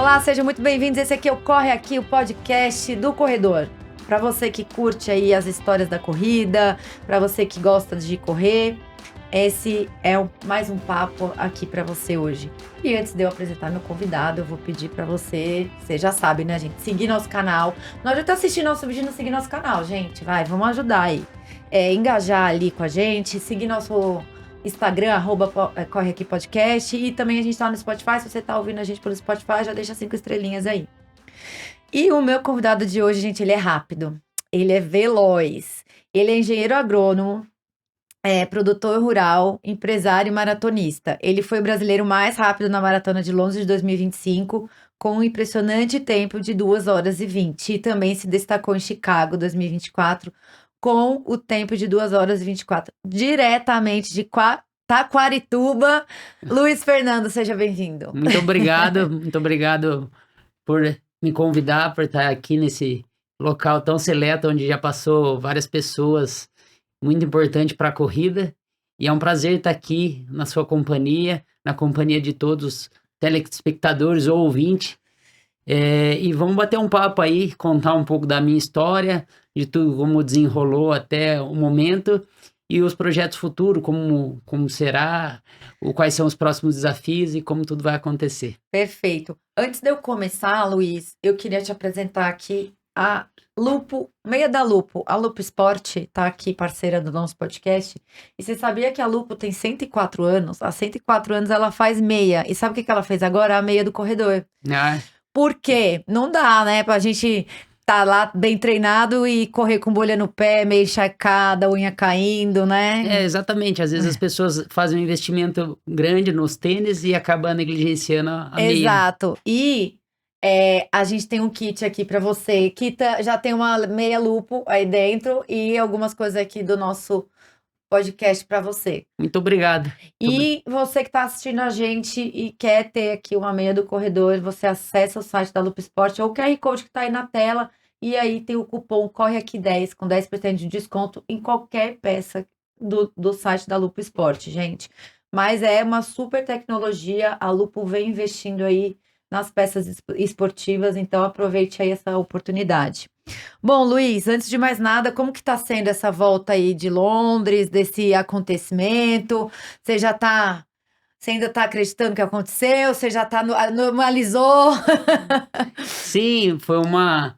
Olá, sejam muito bem-vindos. Esse aqui é o Corre Aqui, o podcast do corredor. Para você que curte aí as histórias da corrida, para você que gosta de correr, esse é mais um papo aqui para você hoje. E antes de eu apresentar meu convidado, eu vou pedir para você já sabe, né, gente, seguir nosso canal. Não adianta assistir nosso vídeo e não seguir nosso canal, gente. Vamos ajudar aí. Engajar ali com a gente, seguir nosso Instagram, Corre Aqui Podcast. E também a gente tá no Spotify. Se você tá ouvindo a gente pelo Spotify, já deixa 5 estrelinhas aí. E o meu convidado de hoje, gente, ele é rápido. Ele é veloz. Ele é engenheiro agrônomo, produtor rural, empresário e maratonista. Ele foi o brasileiro mais rápido na Maratona de Londres de 2025, com um impressionante tempo de 2 horas e 20. E também se destacou em Chicago 2024, com o tempo de 2 horas e 24. Diretamente de Taquarituba. Luiz Fernando, seja bem-vindo. Muito obrigado por me convidar, por estar aqui nesse local tão seleto, onde já passou várias pessoas muito importante para a corrida, e é um prazer estar aqui na sua companhia, na companhia de todos os telespectadores ou ouvintes, e vamos bater um papo aí, contar um pouco da minha história, de tudo como desenrolou até o momento, e os projetos futuros, como será, quais são os próximos desafios e como tudo vai acontecer. Perfeito. Antes de eu começar, Luiz, eu queria te apresentar aqui a Lupo, meia da Lupo. A Lupo Esporte tá aqui, parceira do nosso podcast. E você sabia que a Lupo tem 104 anos? Há 104 anos ela faz meia. E sabe o que ela fez agora? A meia do corredor. Ah, Por quê? Não dá, né? Pra gente tá lá bem treinado e correr com bolha no pé, meio encharcada, unha caindo, né? exatamente. Às vezes as pessoas fazem um investimento grande nos tênis e acabam negligenciando a meia. Exato. E a gente tem um kit aqui pra você, que já tem uma meia Lupo aí dentro e algumas coisas aqui do nosso podcast pra você. Muito obrigado. E você que tá assistindo a gente e quer ter aqui uma meia do corredor, você acessa o site da Lupo Esporte ou o QR Code que tá aí na tela, e aí tem o cupom Corre Aqui 10 com 10% de desconto em qualquer peça do site da Lupo Esporte, gente. Mas é uma super tecnologia, a Lupo vem investindo aí nas peças esportivas, então aproveite aí essa oportunidade. Bom, Luiz, antes de mais nada, como que tá sendo essa volta aí de Londres, desse acontecimento? Você ainda tá acreditando que aconteceu? Você já tá normalizou? Sim, foi uma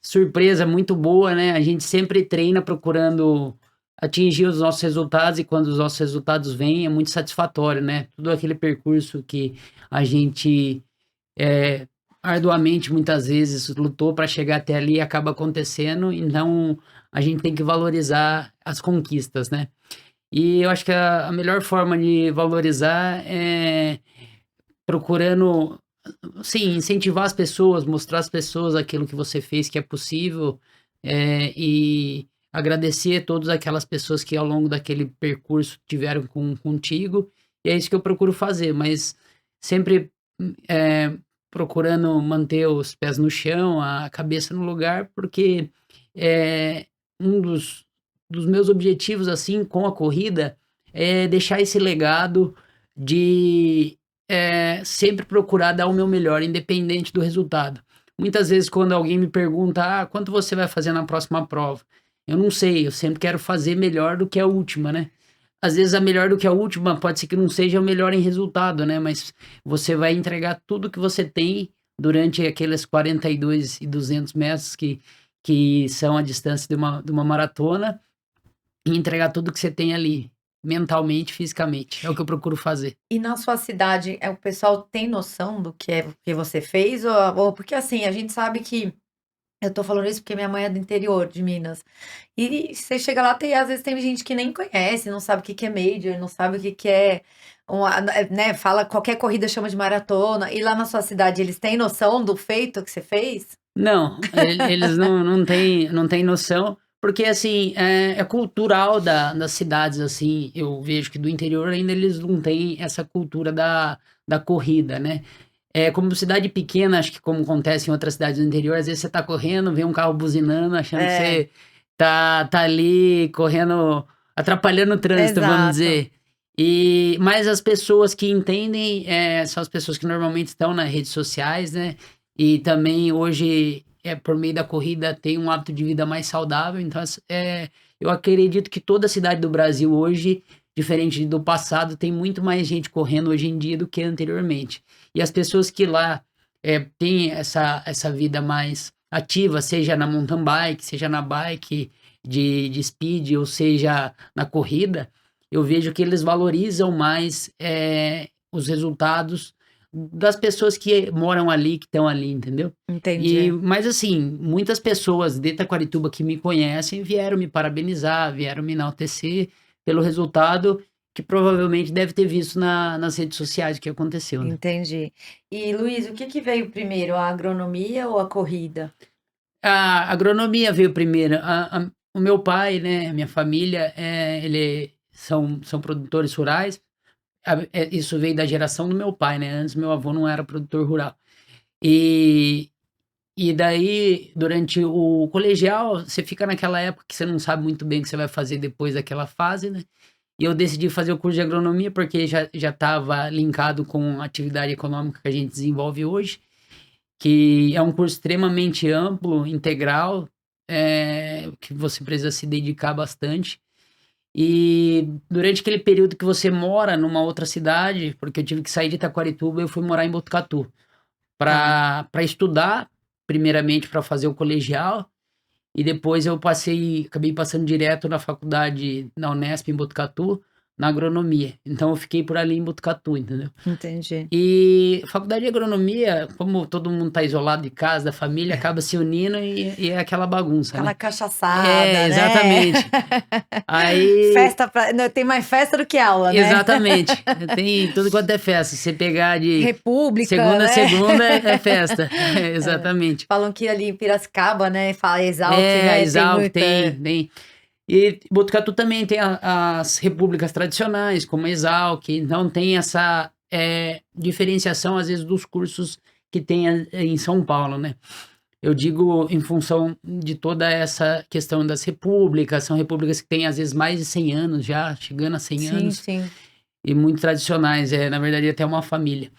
surpresa muito boa, né? A gente sempre treina procurando atingir os nossos resultados, e quando os nossos resultados vêm é muito satisfatório, né? Todo aquele percurso que a gente arduamente muitas vezes lutou para chegar até ali acaba acontecendo, então a gente tem que valorizar as conquistas, né? E eu acho que a melhor forma de valorizar é procurando, sim, incentivar as pessoas, mostrar às pessoas aquilo que você fez que é possível, e agradecer a todas aquelas pessoas que ao longo daquele percurso tiveram contigo, e é isso que eu procuro fazer, mas sempre procurando manter os pés no chão, a cabeça no lugar, porque um dos meus objetivos assim com a corrida é deixar esse legado de sempre procurar dar o meu melhor, independente do resultado. Muitas vezes, quando alguém me pergunta, quanto você vai fazer na próxima prova? Eu não sei, eu sempre quero fazer melhor do que a última, né? Às vezes a melhor do que a última pode ser que não seja o melhor em resultado, né? Mas você vai entregar tudo que você tem durante aqueles 42.200 metros que são a distância de uma maratona, e entregar tudo que você tem ali, mentalmente, fisicamente. É o que eu procuro fazer. E na sua cidade, o pessoal tem noção do que você fez? Ou porque assim, a gente sabe que. Eu tô falando isso porque minha mãe é do interior de Minas. E você chega lá, às vezes tem gente que nem conhece, não sabe o que que é major, não sabe o que que é né? Fala qualquer corrida chama de maratona. E lá na sua cidade, eles têm noção do feito que você fez? Não, eles não têm noção, porque assim, é cultural das cidades, assim, eu vejo que do interior ainda eles não têm essa cultura da corrida, né? Como cidade pequena, acho que como acontece em outras cidades do interior, às vezes você tá correndo, vê um carro buzinando, achando que você tá ali correndo, atrapalhando o trânsito, vamos Exato. dizer. Mas as pessoas que entendem são as pessoas que normalmente estão nas redes sociais, né? E também hoje, por meio da corrida, tem um hábito de vida mais saudável. Então, eu acredito que toda cidade do Brasil hoje, diferente do passado, tem muito mais gente correndo hoje em dia do que anteriormente. E as pessoas que lá têm essa vida mais ativa, seja na mountain bike, seja na bike de speed, ou seja na corrida, eu vejo que eles valorizam mais os resultados das pessoas que moram ali, que estão ali, entendeu? Entendi. Mas assim, muitas pessoas de Taquarituba que me conhecem vieram me parabenizar, vieram me enaltecer pelo resultado que provavelmente deve ter visto nas redes sociais o que aconteceu, né? Entendi. E Luiz, o que veio primeiro, a agronomia ou a corrida? A agronomia veio primeiro. O meu pai, né, a minha família, eles são produtores rurais. Isso veio da geração do meu pai, né? Antes meu avô não era produtor rural. E, e daí, durante o colegial, você fica naquela época que você não sabe muito bem o que você vai fazer depois daquela fase, né? E eu decidi fazer o curso de agronomia porque já estava linkado com a atividade econômica que a gente desenvolve hoje, que é um curso extremamente amplo, integral, que você precisa se dedicar bastante. E durante aquele período que você mora numa outra cidade, porque eu tive que sair de Itaquarituba, eu fui morar em Botucatu Tá. para estudar, primeiramente para fazer o colegial, e depois acabei passando direto na faculdade na Unesp em Botucatu, na agronomia. Então eu fiquei por ali em Botucatu, entendeu? Entendi. E faculdade de agronomia, como todo mundo tá isolado de casa, da família, acaba se unindo e é aquela bagunça, Aquela né? cachaçada, né? Exatamente. Aí, Festa não, tem mais festa do que aula, né? exatamente. Tem tudo quanto é festa. Você pegar de República, segunda a né? segunda é festa. Exatamente. Falam que ali em Piracicaba, né? Fala Exalc, né? Tem Exalc, muita. tem. E Botucatu também tem as repúblicas tradicionais, como a Exalc. Então tem essa diferenciação, às vezes, dos cursos que tem em São Paulo, né? Eu digo em função de toda essa questão das repúblicas. São repúblicas que têm, às vezes, mais de 100 anos já, chegando a 100 Sim, anos. sim. E muito tradicionais, na verdade, até uma família.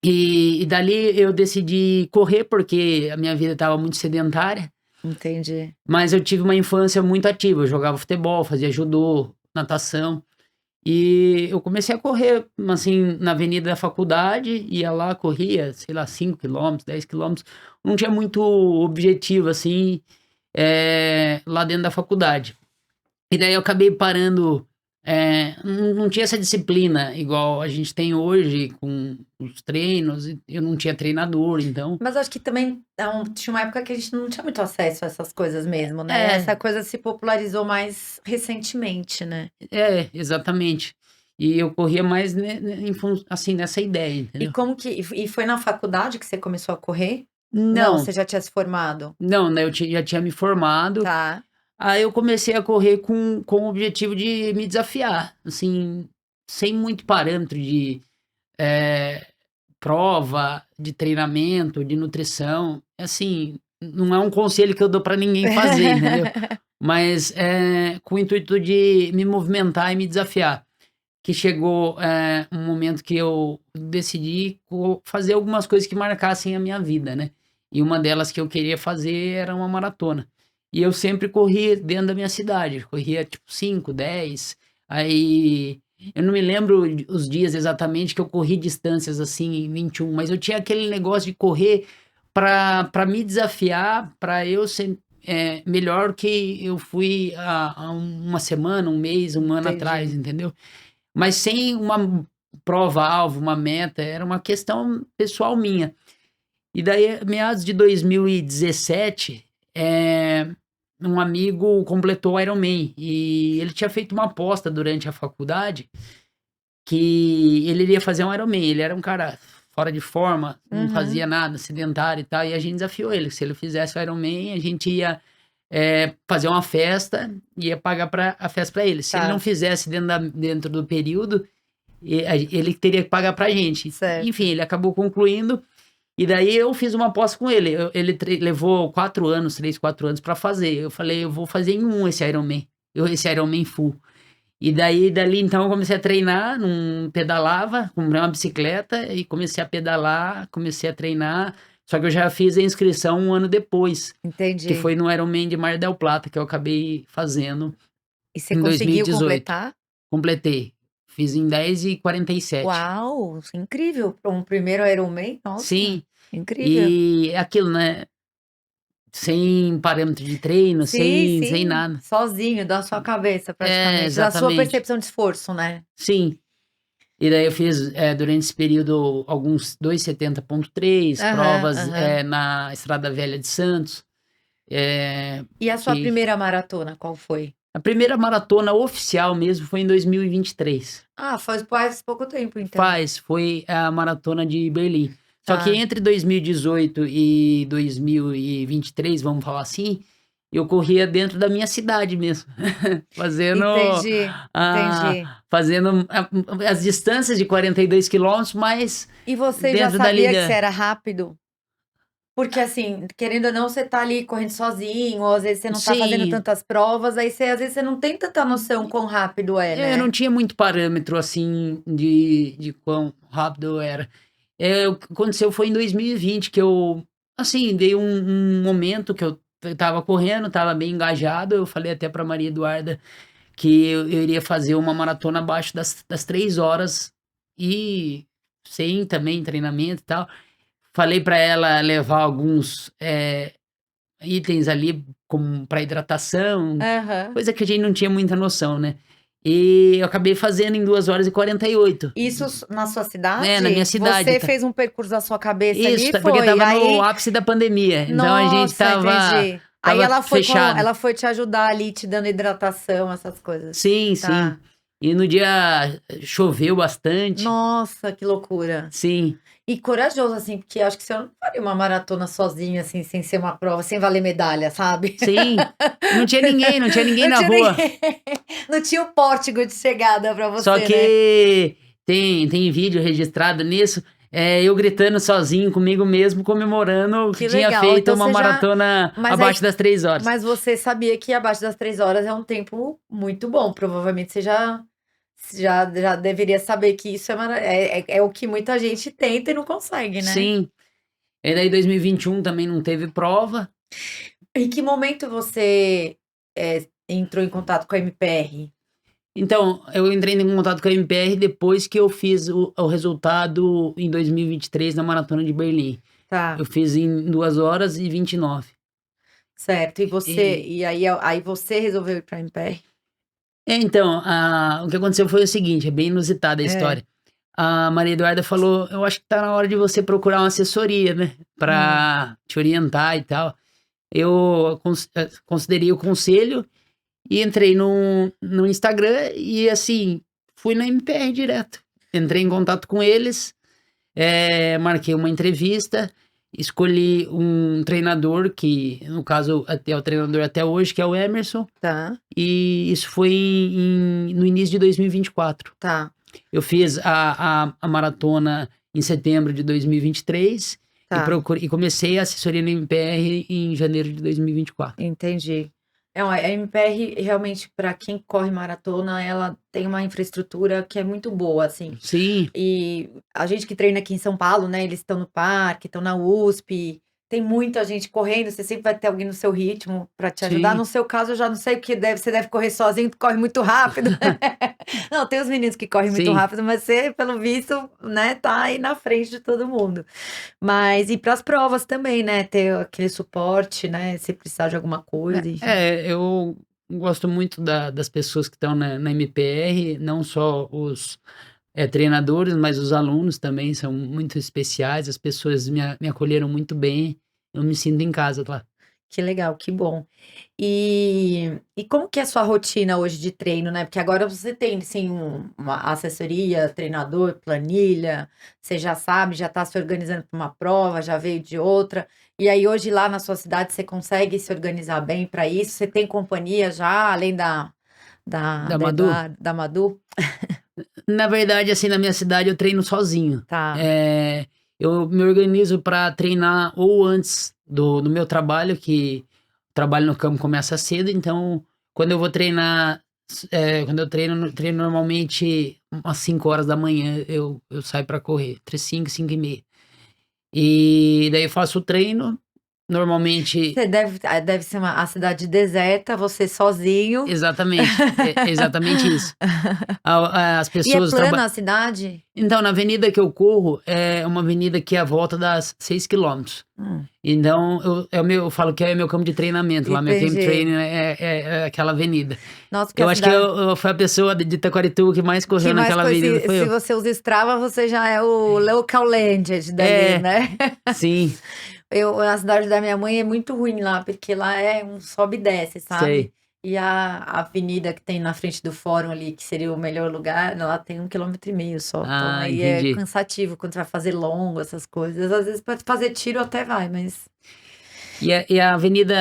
E dali eu decidi correr, porque a minha vida estava muito sedentária, Entendi. mas eu tive uma infância muito ativa. Eu jogava futebol, fazia judô, natação. E eu comecei a correr, assim, na avenida da faculdade, ia lá, corria, sei lá, 5 quilômetros, 10 quilômetros. Não tinha muito objetivo, assim, lá dentro da faculdade. E daí eu acabei parando, não tinha essa disciplina igual a gente tem hoje com os treinos, e eu não tinha treinador, então. Mas acho que também tinha uma época que a gente não tinha muito acesso a essas coisas mesmo, né? É, Essa coisa se popularizou mais recentemente, né? exatamente. E eu corria mais, assim, nessa ideia, E entendeu? como que. E foi na faculdade que você começou a correr? Não, Não, você já tinha se formado. não, né, já tinha me formado. Tá. Aí eu comecei a correr com o objetivo de me desafiar, assim, sem muito parâmetro de prova, de treinamento, de nutrição. Assim, não é um conselho que eu dou para ninguém fazer, entendeu? Mas com o intuito de me movimentar e me desafiar. Que chegou um momento que eu decidi fazer algumas coisas que marcassem a minha vida, né? E uma delas que eu queria fazer era uma maratona. E eu sempre corria dentro da minha cidade, corria tipo 5, 10. Aí eu não me lembro os dias exatamente que eu corri distâncias assim em 21, mas eu tinha aquele negócio de correr para me desafiar, para eu ser melhor que eu fui há uma semana, um mês, um ano atrás, Entendi. entendeu? Mas sem uma prova-alvo, uma meta, era uma questão pessoal minha. E daí, meados de 2017, um amigo completou o Ironman e ele tinha feito uma aposta durante a faculdade que ele iria fazer um Ironman. Ele era um cara fora de forma, não Uhum. fazia nada, sedentário e tal, e a gente desafiou ele. Se ele fizesse o Ironman, a gente ia fazer uma festa e ia pagar a festa para ele. Se ele não Tá. fizesse dentro do período, ele teria que pagar pra gente. Certo. Enfim, ele acabou concluindo. E daí eu fiz uma aposta com ele. Ele levou 4 anos, 3, 4 anos pra fazer. Eu falei, eu vou fazer em esse Ironman. Esse Ironman full. E daí, dali, então, eu comecei a treinar, pedalava, comprei uma bicicleta e comecei a pedalar, comecei a treinar. Só que eu já fiz a inscrição um ano depois, que Entendi. foi no Ironman de Mar del Plata, que eu acabei fazendo E você em conseguiu 2018. completar? Completei. Fiz em 10h47. Uau, incrível. Para um primeiro Ironman, nossa, Sim, incrível. e é aquilo, né? Sem parâmetro de treino, Sim, sem sim, nada. sozinho, da sua cabeça É, praticamente, da sua exatamente. percepção de esforço, né? Sim. E daí eu fiz, durante esse período, alguns 2,70,3, Aham, provas aham. na Estrada Velha de Santos. E a sua Que primeira maratona, qual foi? a primeira maratona oficial mesmo foi em 2023. Ah, faz pouco tempo então. Foi a maratona de Berlim. Só que Tá, entre 2018 e 2023, vamos falar assim, eu corria dentro da minha cidade mesmo, fazendo, entendi, ah, entendi. fazendo as distâncias de 42 quilômetros, mas E você já dentro dali sabia que você da... era rápido? Porque assim, querendo ou não, você tá ali correndo sozinho, ou às vezes você não tá fazendo Sim, tantas provas, aí você às vezes você não tem tanta noção quão rápido é, eu não né? tinha muito parâmetro assim de quão rápido eu era. O que aconteceu foi em 2020 que eu, assim, dei um momento que eu estava correndo, estava bem engajado. Eu falei até para Maria Eduarda que eu iria fazer uma maratona abaixo das 3 horas e sem também treinamento e tal. Falei para ela levar alguns itens ali como para hidratação, Aham. coisa que a gente não tinha muita noção, né. E eu acabei fazendo em 2 horas e 48, Isso na sua né, na minha cidade? cidade, Você tá. fez um percurso da sua cabeça ali, Isso, porque foi? estava no Aí ápice da pandemia, então a gente nossa, entendi. Aí estava fechado. ela foi te ajudar ali, te dando hidratação, essas coisas. Sim, sim. Tá. E no dia choveu bastante. Nossa, que loucura. Sim, E corajoso, assim, porque acho que você não faria uma maratona sozinho, assim, sem ser uma prova, sem valer medalha, sabe? sim. Não tinha ninguém Não na tinha rua. ninguém, não tinha o pórtico de chegada pra Só você, né? que tem vídeo registrado nisso, eu gritando sozinho comigo mesmo, comemorando que Que tinha legal. feito Então uma você já maratona mas aí abaixo das 3 horas. mas você sabia que abaixo das 3 horas é um tempo muito bom, provavelmente você já deveria saber que isso é o que muita gente tenta e não consegue, né? Sim. E daí 2021 também não teve prova. Em que momento você, entrou em contato com a MPR? Então, eu entrei em contato com a MPR depois que eu fiz o resultado em 2023 na maratona de Berlim. Tá, Eu fiz em 2 horas e 29. certo. E E aí você resolveu ir pra MPR? então, o que aconteceu foi o seguinte, é bem inusitada a É. história. A Maria Eduarda falou: "Eu acho que tá na hora de você procurar uma assessoria, né, Hum, pra te orientar e tal". Eu considerei o conselho e entrei no Instagram e, assim, fui na MPR direto. Entrei em contato com eles, marquei uma entrevista, escolhi um treinador que, no caso, até é o treinador até hoje, que é o Emerson, tá, e isso foi no início de 2024. tá, Eu fiz a maratona em setembro de 2023 e tá. comecei a assessoria no MPR em janeiro de 2024. Entendi. É, a MPR realmente para quem corre maratona, ela tem uma infraestrutura que é muito boa, assim. Sim, E a gente que treina aqui em São Paulo, né, eles estão no parque, estão na USP, tem muita gente correndo, você sempre vai ter alguém no seu ritmo para te ajudar. sim, No seu caso, eu já não sei o que você deve correr sozinho, corre muito rápido. Não, tem os meninos que correm muito sim. rápido, mas você, pelo visto, né, tá aí na frente de todo mundo. Mas e para as provas também, né, ter aquele suporte, né, se precisar de alguma coisa, enfim. Eu gosto muito das pessoas que estão na MPR, não só os treinadores, mas os alunos também são muito especiais, as pessoas me acolheram muito bem, eu me sinto em casa lá. Que legal, que bom. E como que é a sua rotina hoje de treino, né, porque agora você tem, sim, uma assessoria, treinador, planilha, você já sabe, já está se organizando para uma prova, já veio de outra, e aí hoje lá na sua cidade você consegue se organizar bem para isso? Você tem companhia já, além Da da Madu? Eduarda, da Madu? Na verdade, assim, na minha cidade eu treino sozinho. Tá, Eu me organizo para treinar ou antes do meu trabalho, que o trabalho no campo começa cedo, então quando eu vou treinar Quando eu treino normalmente umas 5 horas da manhã, eu saio pra correr, entre 5 e 5 e meia. E daí eu faço o treino, normalmente. Você deve ser a cidade deserta, você sozinho. Exatamente, é exatamente isso. As E é pessoas plana a cidade? Então, na avenida que eu corro, é uma avenida que é a volta das 6 quilômetros. Hum, Então, eu falo que é meu campo de treinamento lá, meu camp entendi. training é aquela avenida. Nossa, porque Eu a acho que cidade eu fui a pessoa de Taquarituba que mais correu que mais naquela coisa, avenida, foi se eu. você usa Strava, você já é o local legend dali, É, né? sim, A cidade da minha mãe é muito ruim lá, porque lá é um sobe e desce, sabe? sei. E a avenida que tem na frente do fórum ali, que seria o melhor lugar, ela tem 1,5 km só. Então Ah, aí é entendi. cansativo quando você vai fazer longo, essas coisas. Às vezes para fazer tiro até vai, mas E a avenida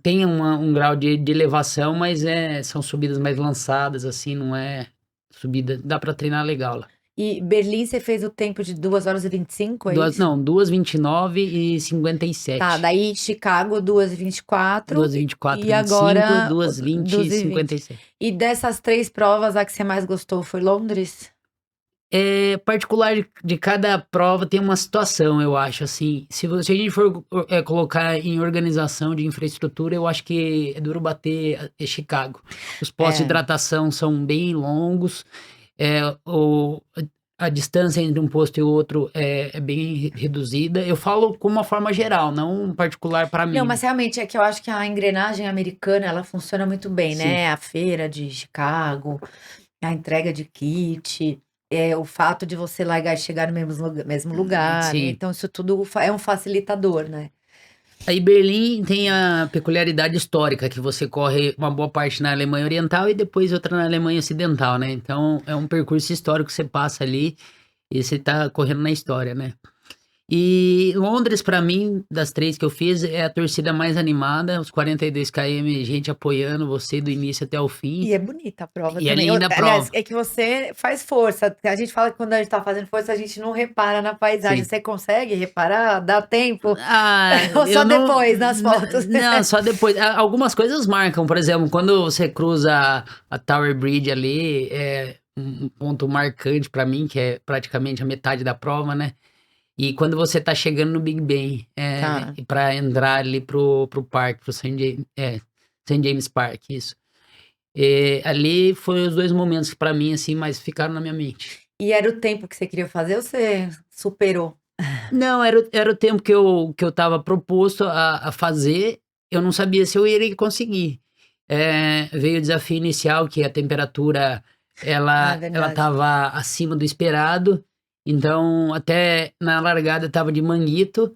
tem um grau de elevação, mas são subidas mais lançadas, assim, não é subida. Dá pra treinar legal lá. E Berlim você fez o tempo de 2 horas e 25, é Duas, isso? não, 2:29 e Tá, 57. daí Chicago 2h24 2:24, e 25, agora 2:20 e 2h20. 57. E dessas 3 provas, a que você mais gostou foi Londres? Particular de cada prova tem uma situação, eu acho, assim. Se a gente for colocar em organização de infraestrutura, eu acho que é duro bater Chicago. Os postos de É. hidratação são bem longos, é, o, a distância entre um posto e outro é bem reduzida. Eu falo como uma forma geral, não um particular para Não, mim, mas né? realmente é que eu acho que a engrenagem americana, ela funciona muito bem, Sim, né? A feira de Chicago, a entrega de kit, o fato de você largar e chegar no mesmo lugar. sim. Então, isso tudo é um facilitador, né? Aí Berlim tem a peculiaridade histórica, que você corre uma boa parte na Alemanha Oriental e depois outra na Alemanha Ocidental, né? Então é um percurso histórico que você passa ali e você tá correndo na história, né? E Londres, pra mim, das 3 que eu fiz, é a torcida mais animada, os 42 km, gente apoiando você do início até o fim. E é bonita a prova E é também. linda a Aliás, prova. é que você faz força. A gente fala que quando a gente tá fazendo força, a gente não repara na paisagem. Sim. Você consegue reparar? Dá tempo? Ah, Ou só eu não. depois, nas fotos? Não, só depois. Algumas coisas marcam, por exemplo, quando você cruza a Tower Bridge ali, é um ponto marcante pra mim, que é praticamente a metade da prova, né? E quando você tá chegando no Big Ben, Tá. para entrar ali pro parque, pro St. James Park, isso. Ali foi os dois momentos que pra mim, assim, mais ficaram na minha mente. E era o tempo que você queria fazer ou você superou? Não, era o tempo que eu tava proposto a fazer, eu não sabia se eu iria conseguir. Veio o desafio inicial, que a temperatura, Ah, é ela verdade. tava acima do esperado, então até na largada eu tava de manguito,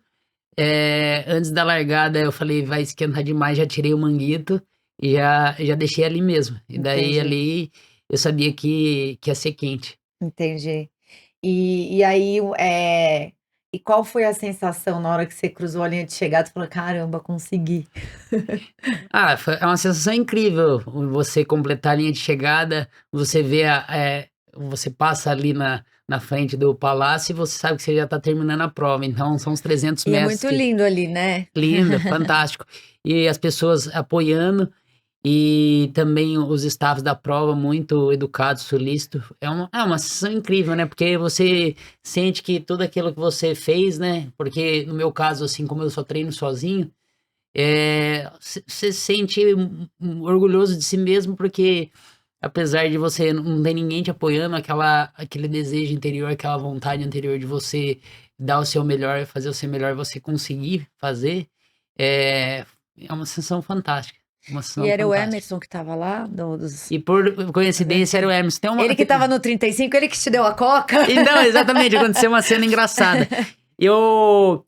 antes da largada eu falei, vai esquentar demais, já tirei o manguito e já deixei ali mesmo. E daí Entendi, ali eu sabia que ia ser quente. entendi. E aí, e qual foi a sensação na hora que você cruzou a linha de chegada e falou: "Caramba, consegui"? É uma sensação incrível você completar a linha de chegada, você vê você passa ali na frente do palácio e você sabe que você já está terminando a prova, então são os 300 E é metros muito que lindo ali, né? lindo, fantástico. E as pessoas apoiando e também os staffs da prova muito educados, solícitos. É uma sensação incrível, né? Porque você sente que tudo aquilo que você fez, né? Porque no meu caso, assim, como eu só treino sozinho, você se sente orgulhoso de si mesmo, porque apesar de você não ter ninguém te apoiando, aquele desejo interior, aquela vontade anterior de você dar o seu melhor, fazer o seu melhor, você conseguir fazer, é, é uma sensação fantástica. Uma E sensação era o fantástica. Emerson que estava lá, dos E por coincidência era o Emerson. ele que estava no 35, ele que te deu a coca? Então, exatamente, aconteceu uma cena engraçada. Eu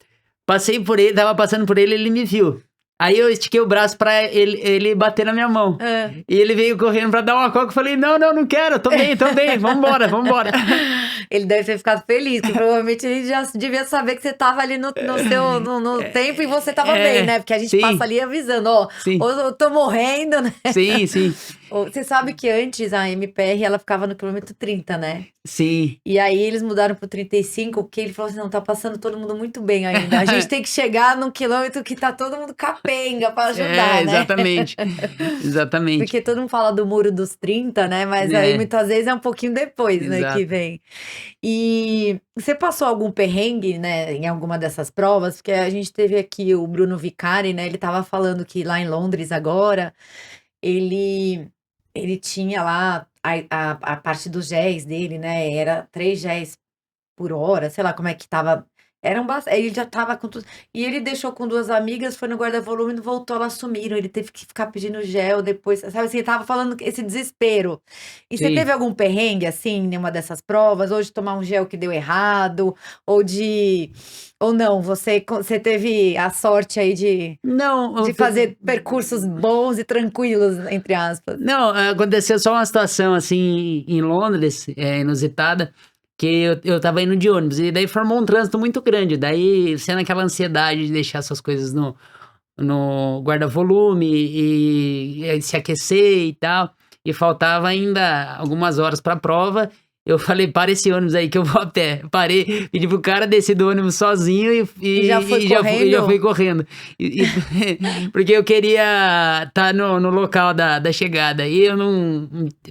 passei por ele, tava passando por ele, ele me viu. Aí eu estiquei o braço pra ele bater na minha mão. Hã. E ele veio correndo pra dar uma coca. Eu falei, não, não quero, tô bem, vambora, vambora. Ele deve ter ficado feliz, que provavelmente ele já devia saber que você estava ali no seu no tempo e você estava bem, né? Porque a gente passa Sim, ali avisando: "Ó, sim, ou eu tô morrendo", né. sim, sim, Você sabe que antes a MPR ela ficava no quilômetro 30, né? Sim. E aí eles mudaram pro 35, porque ele falou assim: não, tá passando todo mundo muito bem ainda. A gente tem que chegar num quilômetro que tá todo mundo capenga pra ajudar, né? Exatamente. Exatamente. Porque todo mundo fala do muro dos 30, né? Mas aí É, muitas vezes é um pouquinho depois, né, que exato. vem. E você passou algum perrengue, né, em alguma dessas provas? Porque a gente teve aqui o Bruno Vicari, né? Ele tava falando que lá em Londres agora, ele, ele tinha lá a parte dos géis dele, né? Era 3 géis por hora, sei lá como é que tava. Era um ele já tava com tudo. E ele deixou com 2 amigas, foi no guarda-volume e voltou, elas sumiram. Ele teve que ficar pedindo gel depois, sabe assim, ele tava falando esse desespero. E você Sim. teve algum perrengue, assim, em uma dessas provas? Ou de tomar um gel que deu errado? Ou de. Ou não, você teve a sorte aí Não, de fazer percursos bons e tranquilos, entre aspas. não, aconteceu só uma situação assim em Londres, inusitada, que eu tava indo de ônibus, e daí formou um trânsito muito grande. Daí, sendo aquela ansiedade de deixar essas coisas no guarda-volume e se aquecer e tal. E faltava ainda algumas horas para a prova. Eu falei, para esse ônibus aí que eu vou a pé. Parei, pedi pro cara descer do ônibus sozinho E já foi já fui correndo? correndo. Porque eu queria estar no local da chegada. E eu não,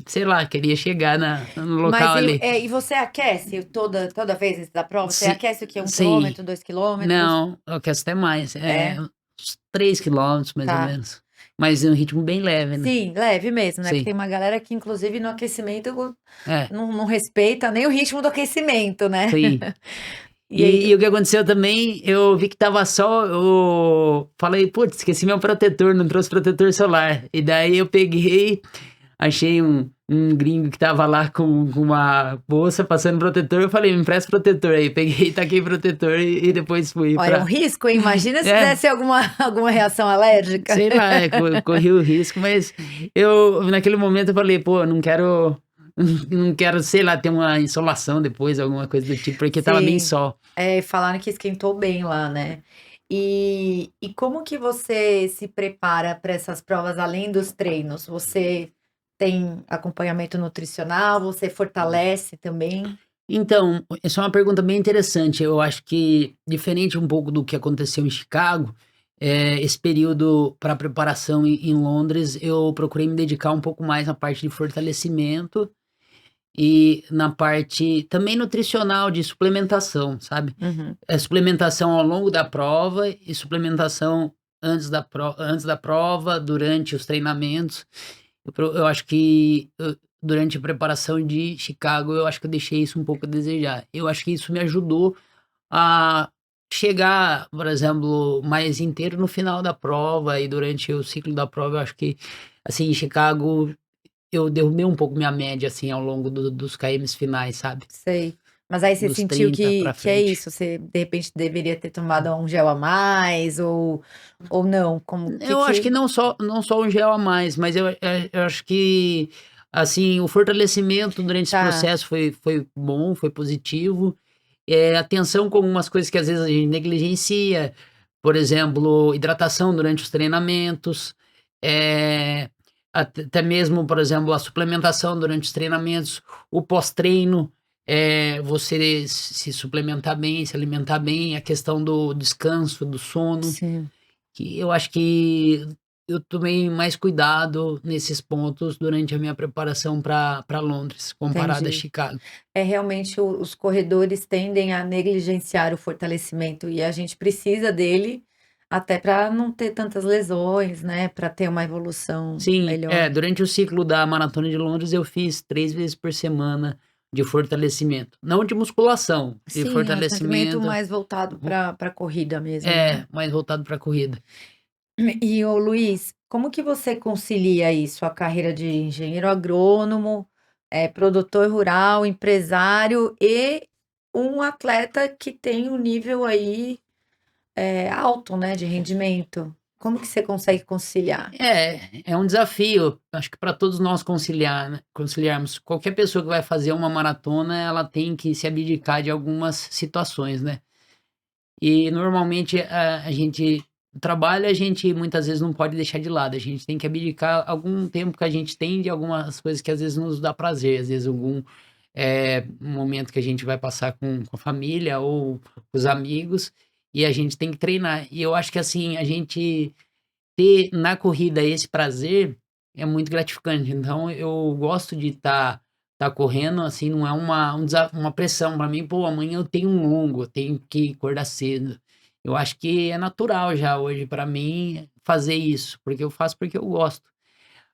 sei lá, queria chegar no Mas local ali. e você aquece toda vez antes da prova? Você Sim, aquece o quê? Um sim. quilômetro, 2 quilômetros? Não, eu quero até mais. É, Uns 3 quilômetros, mais ou tá. menos. Mas em um ritmo bem leve, né? Sim, leve mesmo, né? Porque Sim, tem uma galera que, inclusive, no aquecimento é, não respeita nem o ritmo do aquecimento, né? sim. E aí, E o que aconteceu também, eu vi que tava só, eu falei, putz, esqueci meu protetor, não trouxe protetor solar. E daí eu peguei, achei um gringo que tava lá com uma bolsa passando protetor, eu falei, me empresta protetor aí. Peguei, taquei protetor e depois fui ó, é um pra... risco, hein? Imagina se É, desse alguma reação alérgica. sei lá, corri o risco, mas eu, naquele momento eu falei, pô, eu não quero... Não quero, sei lá, ter uma insolação depois, alguma coisa do tipo, porque tava bem Sim. sol. É, falaram que esquentou bem lá, né? E como que você se prepara para essas provas além dos treinos? Você tem acompanhamento nutricional? Você fortalece também? Então, essa é uma pergunta bem interessante. Eu acho que, diferente um pouco do que aconteceu em Chicago, esse período para preparação em Londres, eu procurei me dedicar um pouco mais na parte de fortalecimento e na parte também nutricional de suplementação, sabe? Uhum. Suplementação ao longo da prova e suplementação antes da prova, durante os treinamentos. Eu acho que durante a preparação de Chicago, eu acho que eu deixei isso um pouco a desejar. Eu acho que isso me ajudou a chegar, por exemplo, mais inteiro no final da prova e durante o ciclo da prova. Eu acho que, assim, em Chicago, eu derrubei um pouco minha média, assim, ao longo dos KMs finais, sabe? Sei. Mas aí você Dos sentiu 30 que, pra que é frente. isso? Você de repente deveria ter tomado um gel a mais ou não? Como Eu acho que que. não só um gel a mais, mas eu acho que, assim, o fortalecimento durante esse Tá. processo foi bom, foi positivo. Atenção com algumas coisas que às vezes a gente negligencia, por exemplo, hidratação durante os treinamentos, até mesmo, por exemplo, a suplementação durante os treinamentos, o pós-treino, você se suplementar bem, se alimentar bem, a questão do descanso, do sono. Sim, Que eu acho que eu tomei mais cuidado nesses pontos durante a minha preparação para Londres, comparado a entendi. Chicago. É realmente os corredores tendem a negligenciar o fortalecimento e a gente precisa dele até para não ter tantas lesões, né? Para ter uma evolução Sim, melhor. durante o ciclo da maratona de Londres eu fiz 3 vezes por semana de fortalecimento, não de musculação, de Sim, é um atendimento fortalecimento, mais voltado vo para corrida mesmo, né? mais voltado para corrida. E ô Luiz, como que você concilia isso, a carreira de engenheiro agrônomo, produtor rural, empresário e um atleta que tem um nível aí, alto, né, de rendimento? Como que você consegue conciliar? É um desafio, acho que para todos nós conciliarmos. Qualquer pessoa que vai fazer uma maratona, ela tem que se abdicar de algumas situações, né. E normalmente a gente trabalha, a gente muitas vezes não pode deixar de lado, a gente tem que abdicar algum tempo que a gente tem de algumas coisas que às vezes nos dá prazer, às vezes é um momento que a gente vai passar com a família ou com os amigos, e a gente tem que treinar. E eu acho que assim, a gente ter na corrida esse prazer é muito gratificante. Então eu gosto de estar correndo, assim, não é uma pressão para mim, pô, amanhã eu tenho um longo, eu tenho que acordar cedo. Eu acho que é natural já hoje para mim fazer isso, porque eu faço porque eu gosto.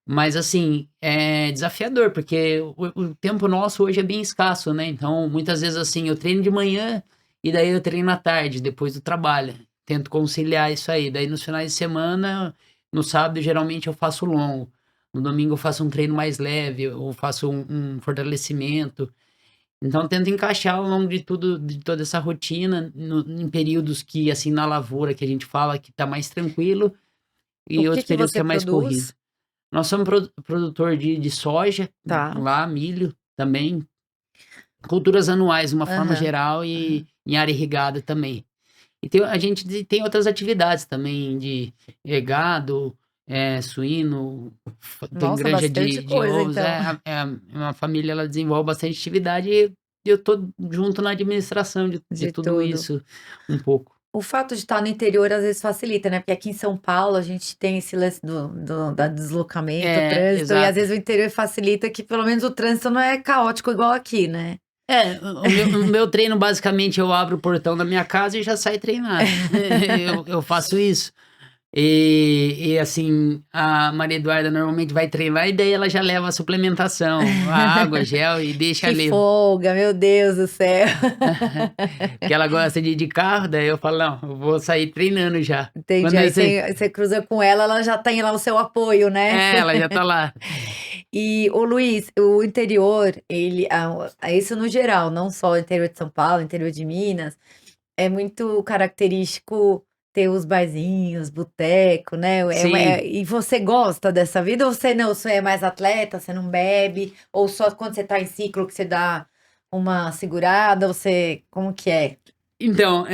Mas assim, é desafiador, porque o tempo nosso hoje é bem escasso, né? Então, muitas vezes assim, eu treino de manhã e daí eu treino à tarde, depois do trabalho. Tento conciliar isso aí. Daí nos finais de semana, no sábado, geralmente eu faço longo. No domingo eu faço um treino mais leve, ou faço um fortalecimento. Então, tento encaixar ao longo de tudo, de toda essa rotina, em períodos que, assim, na lavoura, que a gente fala que tá mais tranquilo, O e que outros que períodos que você é mais corrido. produz? Nós somos produtor de soja, Tá. lá, milho também, culturas anuais, de uma forma Aham. geral, Aham. e em área irrigada também. E a gente tem outras atividades também, de gado, suíno, tem Nossa, granja bastante de coisa, ovos, então. uma família, ela desenvolve bastante atividade, e eu tô junto na administração de De tudo tudo. isso, um pouco. O fato de estar no interior às vezes facilita, né? Porque aqui em São Paulo a gente tem esse lance da deslocamento, É, trânsito, e às exato. vezes o interior facilita que pelo menos o trânsito não é caótico igual aqui, né? É, o meu treino, basicamente, eu abro o portão da minha casa e já saio treinar. Eu faço isso. E assim, a Maria Eduarda normalmente vai treinar e daí ela já leva a suplementação, a água, gel e deixa Que ali. folga, meu Deus do céu. Que ela gosta de ir de carro, daí eu falo, não, eu vou sair treinando já. Entendi. Quando Aí eu sei, você cruza com ela, ela já tem lá o seu apoio, né? ela já tá lá. E, ô Luiz, o interior, isso no geral, não só o interior de São Paulo, o interior de Minas, é muito característico ter os barzinhos, boteco, né? Sim. E você gosta dessa vida ou você não? Você é mais atleta, você não bebe? Ou só quando você tá em ciclo que você dá uma segurada? Você, como que é? Então,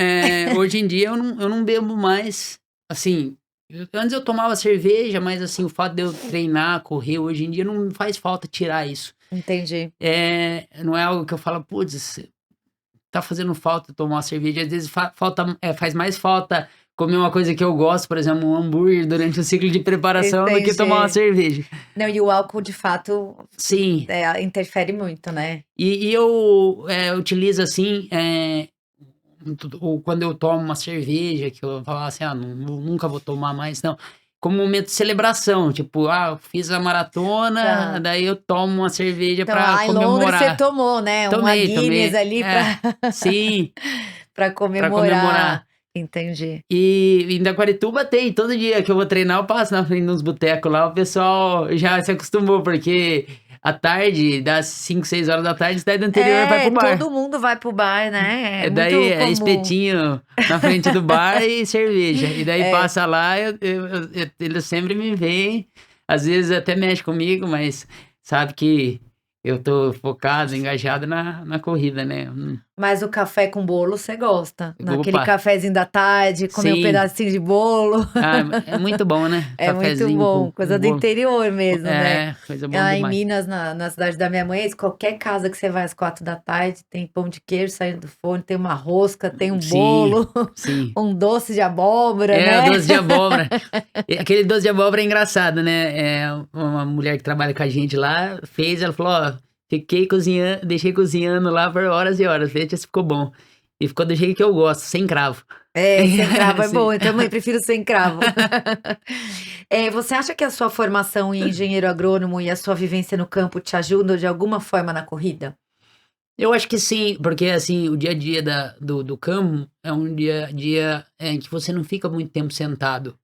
hoje em dia eu não bebo mais, assim, antes eu tomava cerveja, mas assim, o fato de eu treinar, correr, hoje em dia não me faz falta tirar isso. Entendi. Não é algo que eu falo: "Putz, tá fazendo falta tomar uma cerveja", às vezes faz mais falta comer uma coisa que eu gosto, por exemplo, um hambúrguer durante o ciclo de preparação do que tomar uma Entendi. cerveja. Não, e o álcool de fato, Sim, interfere muito, né? e eu, utilizo assim, ou quando eu tomo uma cerveja, que eu falo assim: "Ah, nunca vou tomar mais", não, como momento de celebração, tipo: "Ah, eu fiz a maratona", Tá. daí eu tomo uma cerveja Então pra lá em Londres você comemorar. tomou, né, uma Tomei, Guinness tomei. ali pra Sim, pra pra comemorar. comemorar. Entendi. E em Itaquarituba tem, todo dia que eu vou treinar eu passo na frente dos botecos lá, o pessoal já se acostumou, porque à tarde, das 5, 6 horas da tarde, cidade do interior vai É, pro bar. todo mundo vai pro bar, né, é Daí muito é comum. espetinho na frente do bar e cerveja. E daí É. passa lá, eles sempre me veem, às vezes até mexe comigo, mas sabe que eu tô focado, engajado na corrida, né? Mas o café com bolo você gosta? Naquele Opa, cafezinho da tarde, comer um sim. pedacinho de bolo. Ah, é muito bom, né? É muito Cafezinho bom, com coisa do bolo. interior mesmo, né. É, coisa bom Lá em demais. Minas, na cidade da minha mãe, qualquer casa que você vai às 4 da tarde, tem pão de queijo saindo do forno, tem uma rosca, tem um Sim, bolo, sim. um doce de abóbora, É, o né. doce de abóbora. E aquele doce de abóbora é engraçado, né? Uma mulher que trabalha com a gente lá fez, ela falou: ó, fiquei cozinhando, deixei cozinhando lá por horas e horas, veja se ficou bom. E ficou do jeito que eu gosto, sem cravo. É, sem cravo é Sim. bom, eu também prefiro sem cravo. Você acha que a sua formação em engenheiro agrônomo e a sua vivência no campo te ajudam de alguma forma na corrida? Eu acho que sim, porque assim, o dia a dia do campo é um dia a dia em que você não fica muito tempo sentado.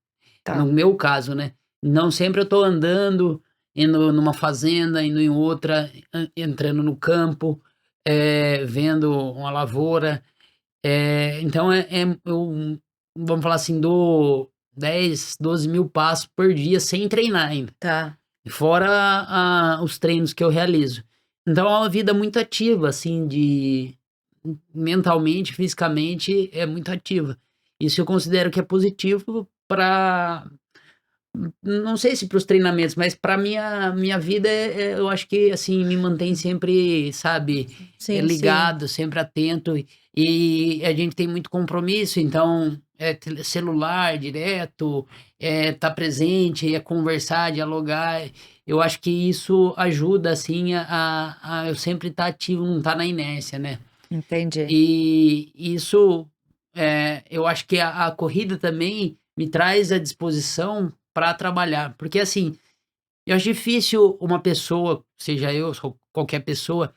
No Tá. meu caso, né, não sempre eu tô andando, indo numa fazenda, indo em outra, entrando no campo, vendo uma lavoura, então eu, vamos falar assim, dou 10, 12 mil passos por dia sem treinar ainda, Tá. fora os treinos que eu realizo. Então é uma vida muito ativa, assim, mentalmente, fisicamente, é muito ativa. Isso eu considero que é positivo para não sei se para os treinamentos, mas para minha vida, eu acho que, assim, me mantém sempre, sabe, Sim, sim. ligado, sempre atento, e a gente tem muito compromisso, então, celular direto, tá presente, conversar, dialogar. Eu acho que isso ajuda, assim, a eu sempre estar ativo, não estar na inércia, né. Entendi. E isso, eu acho que a corrida também me traz a disposição para trabalhar, porque assim, eu acho difícil uma pessoa, seja eu, ou qualquer pessoa,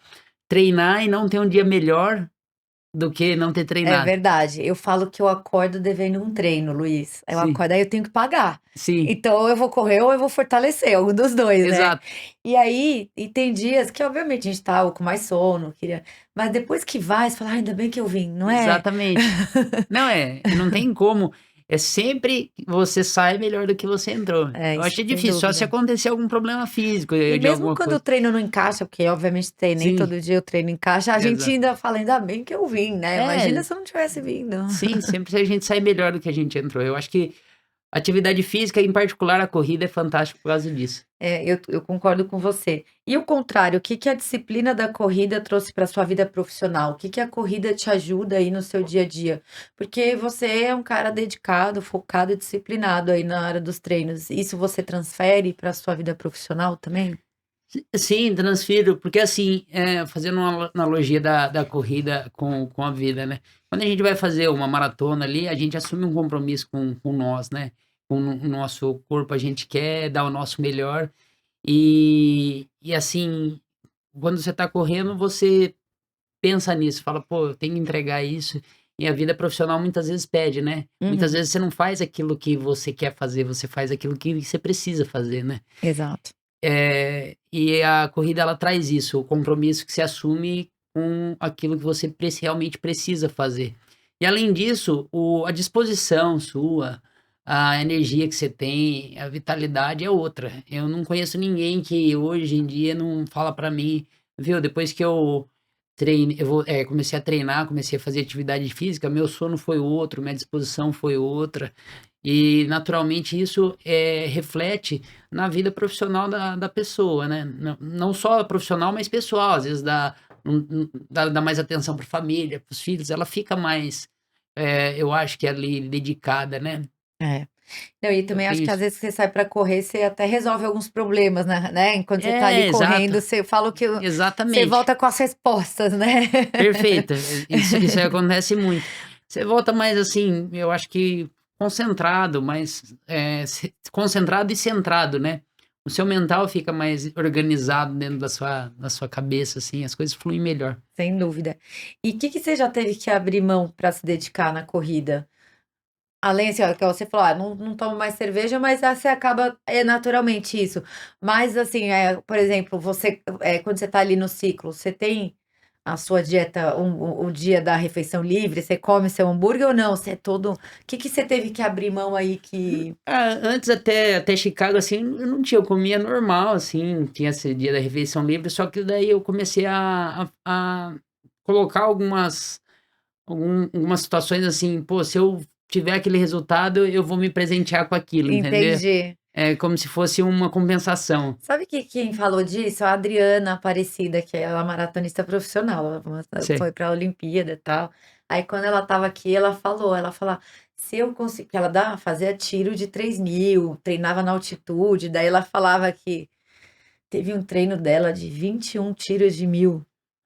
treinar e não ter um dia melhor do que não ter É treinado. verdade. Eu falo que eu acordo devendo um treino, Luiz. Eu Sim, acordo, aí eu tenho que pagar. sim, Então, ou eu vou correr ou eu vou fortalecer, algum dos 2, né. exato, E aí, tem dias que obviamente a gente tá com mais sono, queria mas depois que vai, você fala: "Ai, ainda bem que eu vim", não é? exatamente. Não, não tem como, sempre você sai melhor do que você entrou. É, Eu isso acho sem difícil, só se dúvida. acontecer algum problema físico, E de mesmo alguma quando o coisa. treino não encaixa, porque obviamente tem, nem Sim, todo dia o treino encaixa, a gente exato. ainda fala: "Ainda bem que eu vim", né. Imagina É, se eu não tivesse vindo. sim, sempre a gente sai melhor do que a gente entrou. Eu acho que atividade física, em particular a corrida, é fantástico por causa disso. É, eu concordo com você. E o contrário, o que que a disciplina da corrida trouxe para sua vida profissional? O que que a corrida te ajuda aí no seu dia a dia? Porque você é um cara dedicado, focado e disciplinado aí na área dos treinos. Isso você transfere para sua vida profissional também? Sim, transfiro, porque assim, fazendo uma analogia da corrida com a vida, né. Quando a gente vai fazer uma maratona ali, a gente assume um compromisso com nós, né, com o nosso corpo, a gente quer dar o nosso melhor, e assim, quando você está correndo, você pensa nisso, fala: "Pô, eu tenho que entregar isso", e a vida profissional muitas vezes pede, né. Muitas Uhum, vezes você não faz aquilo que você quer fazer, você faz aquilo que você precisa fazer, né. exato. E a corrida ela traz isso, o compromisso que se assume com aquilo que você realmente precisa fazer. E além disso, a disposição sua, a energia que você tem, a vitalidade é outra. Eu não conheço ninguém que hoje em dia não fala pra mim, viu, depois que comecei a treinar, comecei a fazer atividade física, meu sono foi outro, minha disposição foi outra. E naturalmente isso, reflete na vida profissional da pessoa, né. Não só profissional, mas pessoal, às vezes dá mais atenção para família, para os filhos, ela fica mais, eu acho que ali dedicada, né. É. Não, e Eu também acho tenho que às isso. vezes você sai para correr, você até resolve alguns problemas, né, enquanto você tá ali Exato, correndo, você fala que você exatamente, volta com as respostas, né. perfeito, isso aí acontece muito. Você volta mais assim, eu acho que concentrado, mais, concentrado e centrado, né. O seu mental fica mais organizado dentro da sua cabeça, assim, as coisas fluem melhor. Sem dúvida. E o que que você já teve que abrir mão para se dedicar na corrida? Além, assim, ó, que você falou: "Ah, não tomo mais cerveja", mas, você acaba naturalmente isso. Mas, assim, por exemplo, você, quando você tá ali no ciclo, você tem a sua dieta, o dia da refeição livre, você come seu hambúrguer ou não? Você é todo o que que você teve que abrir mão aí que Ah, antes até Chicago, assim, eu não tinha, eu comia normal, assim, tinha esse dia da refeição livre, só que daí eu comecei a colocar algumas situações assim, pô, se eu tiver aquele resultado, eu vou me presentear com aquilo, entendeu? entendi. É como se fosse uma compensação. Sabe que quem falou disso? A Adriana Aparecida, que ela é maratonista profissional, Sei. foi para a Olimpíada e tal. Aí quando ela estava aqui, ela fala: "Se eu conseguir", que ela fazia tiro de 3.000, treinava na altitude, daí ela falava que teve um treino dela de 21 tiros de 1.000.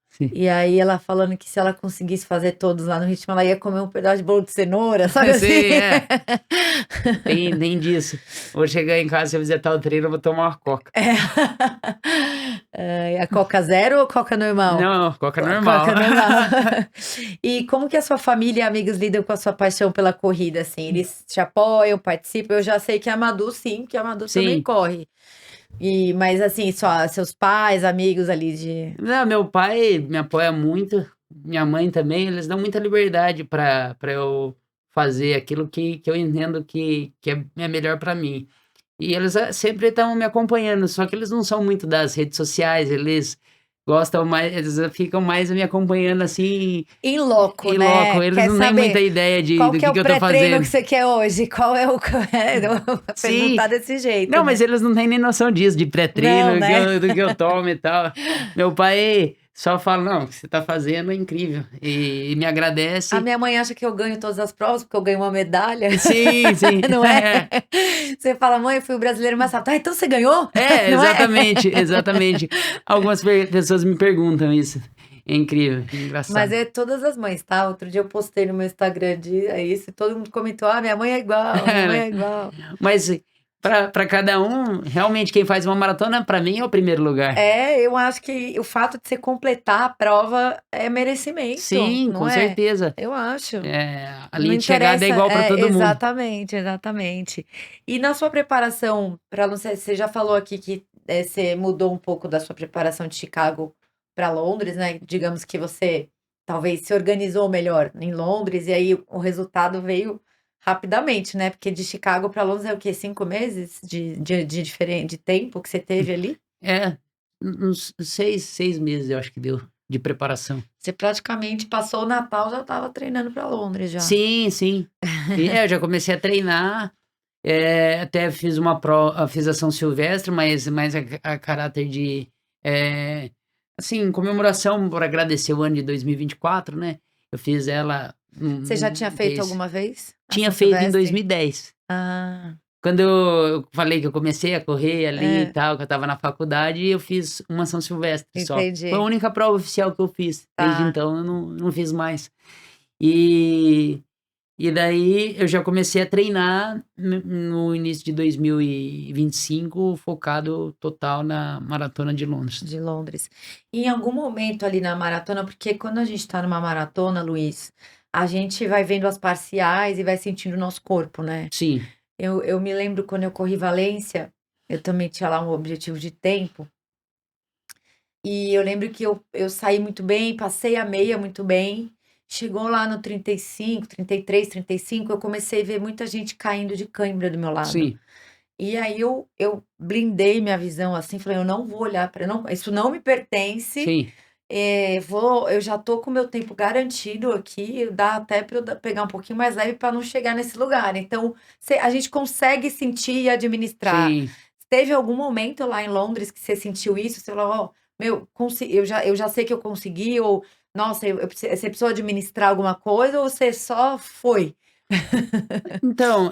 Sim. E aí ela falando que se ela conseguisse fazer todos lá no ritmo, ela ia comer um pedaço de bolo de cenoura, sabe assim? Sei, tem disso. Vou chegar em casa, se eu fizer tal treino, eu vou tomar uma coca. É. A Coca zero ou Coca normal? Não, coca A normal. Coca normal. E como que a sua família e amigos lidam com a sua paixão pela corrida, assim? Eles te apoiam, participam? Eu já sei que a Madu sim, porque a Madu também Sim. corre. Mas assim, seus pais, amigos ali de Não, meu pai me apoia muito, minha mãe também, eles dão muita liberdade para eu fazer aquilo que eu entendo que é melhor para mim. E eles, sempre estão me acompanhando, só que eles não são muito das redes sociais, eles gostam mais, eles ficam mais me acompanhando assim, Em loco, em né? loco. Eles Quer não têm muita saber ideia qual do que é o que eu tô pré-treino que fazendo. você quer hoje? Qual é o... Eu vou Sim, perguntar desse jeito, não, mas né? eles não têm nem noção disso, de Não, pré-treino, né? do que eu tomo e tal. Meu pai só fala, não, o que você tá fazendo é incrível. E me A agradece. minha mãe acha que eu ganho todas as provas, porque eu ganho uma medalha, Sim, sim. não é? Você fala, mãe, eu fui o brasileiro mais rápido. Ah, então você ganhou? Não é? Exatamente, exatamente. Algumas pessoas me perguntam isso. É incrível, é Mas engraçado. é todas as mães, tá? Outro dia eu postei no meu Instagram é isso, e todo mundo comentou: ah, minha mãe é igual, minha mãe é igual. Mas para cada um, realmente quem faz uma maratona, para mim é o primeiro lugar. É, eu acho que o fato de você completar a prova é merecimento, Sim, não com é? certeza. Eu acho. A Não linha de chegada é interessa, igual para todo mundo. exatamente, exatamente. E na sua preparação, para não sei, você já falou aqui que você mudou um pouco da sua preparação de Chicago para Londres, né? Digamos que você talvez se organizou melhor em Londres e aí o resultado veio rapidamente, né? Porque de Chicago para Londres é o quê? 5 meses de diferente de tempo que você teve ali? É, uns 6 meses eu acho que deu de preparação. Você praticamente passou o Natal, já estava treinando para Londres já. Sim, sim. Eu já comecei a treinar, até fiz fiz a São Silvestre, mas mais a caráter de, eh, assim, comemoração por agradecer o ano de 2024, né, eu fiz ela Você já tinha num feito pace. alguma vez a Tinha São feito em Silvestre? 2010. Ah, Quando eu falei que eu comecei a correr ali e é, tal, que eu estava na faculdade, eu fiz uma São Silvestre só. Foi a entendi. única prova oficial que eu fiz. Desde Tá. então eu não fiz mais. E e daí eu já comecei a treinar no início de 2025, focado total na maratona de Londres. De Londres. E em algum momento ali na maratona, porque quando a gente tá numa maratona, Luiz, a gente vai vendo as parciais e vai sentindo o nosso corpo, né? Sim, Eu me lembro quando eu corri Valência, eu também tinha lá um objetivo de tempo, e eu lembro que eu saí muito bem, passei a meia muito bem. Chegou lá no 35, 33, 35, eu comecei a ver muita gente caindo de cãibra do meu lado. sim, E aí eu blindei minha visão, assim, falei: "Eu não vou olhar para não isso não me pertence, sim, eu já tô com o meu tempo garantido aqui, dá até para eu pegar um pouquinho mais leve para não chegar nesse lugar". Então, a gente consegue sentir e administrar. sim. Teve algum momento lá em Londres que você sentiu isso? Você falou: "Ó, meu, eu já sei que eu consegui", ou "Nossa, você precisou administrar alguma coisa", ou você só foi? Então,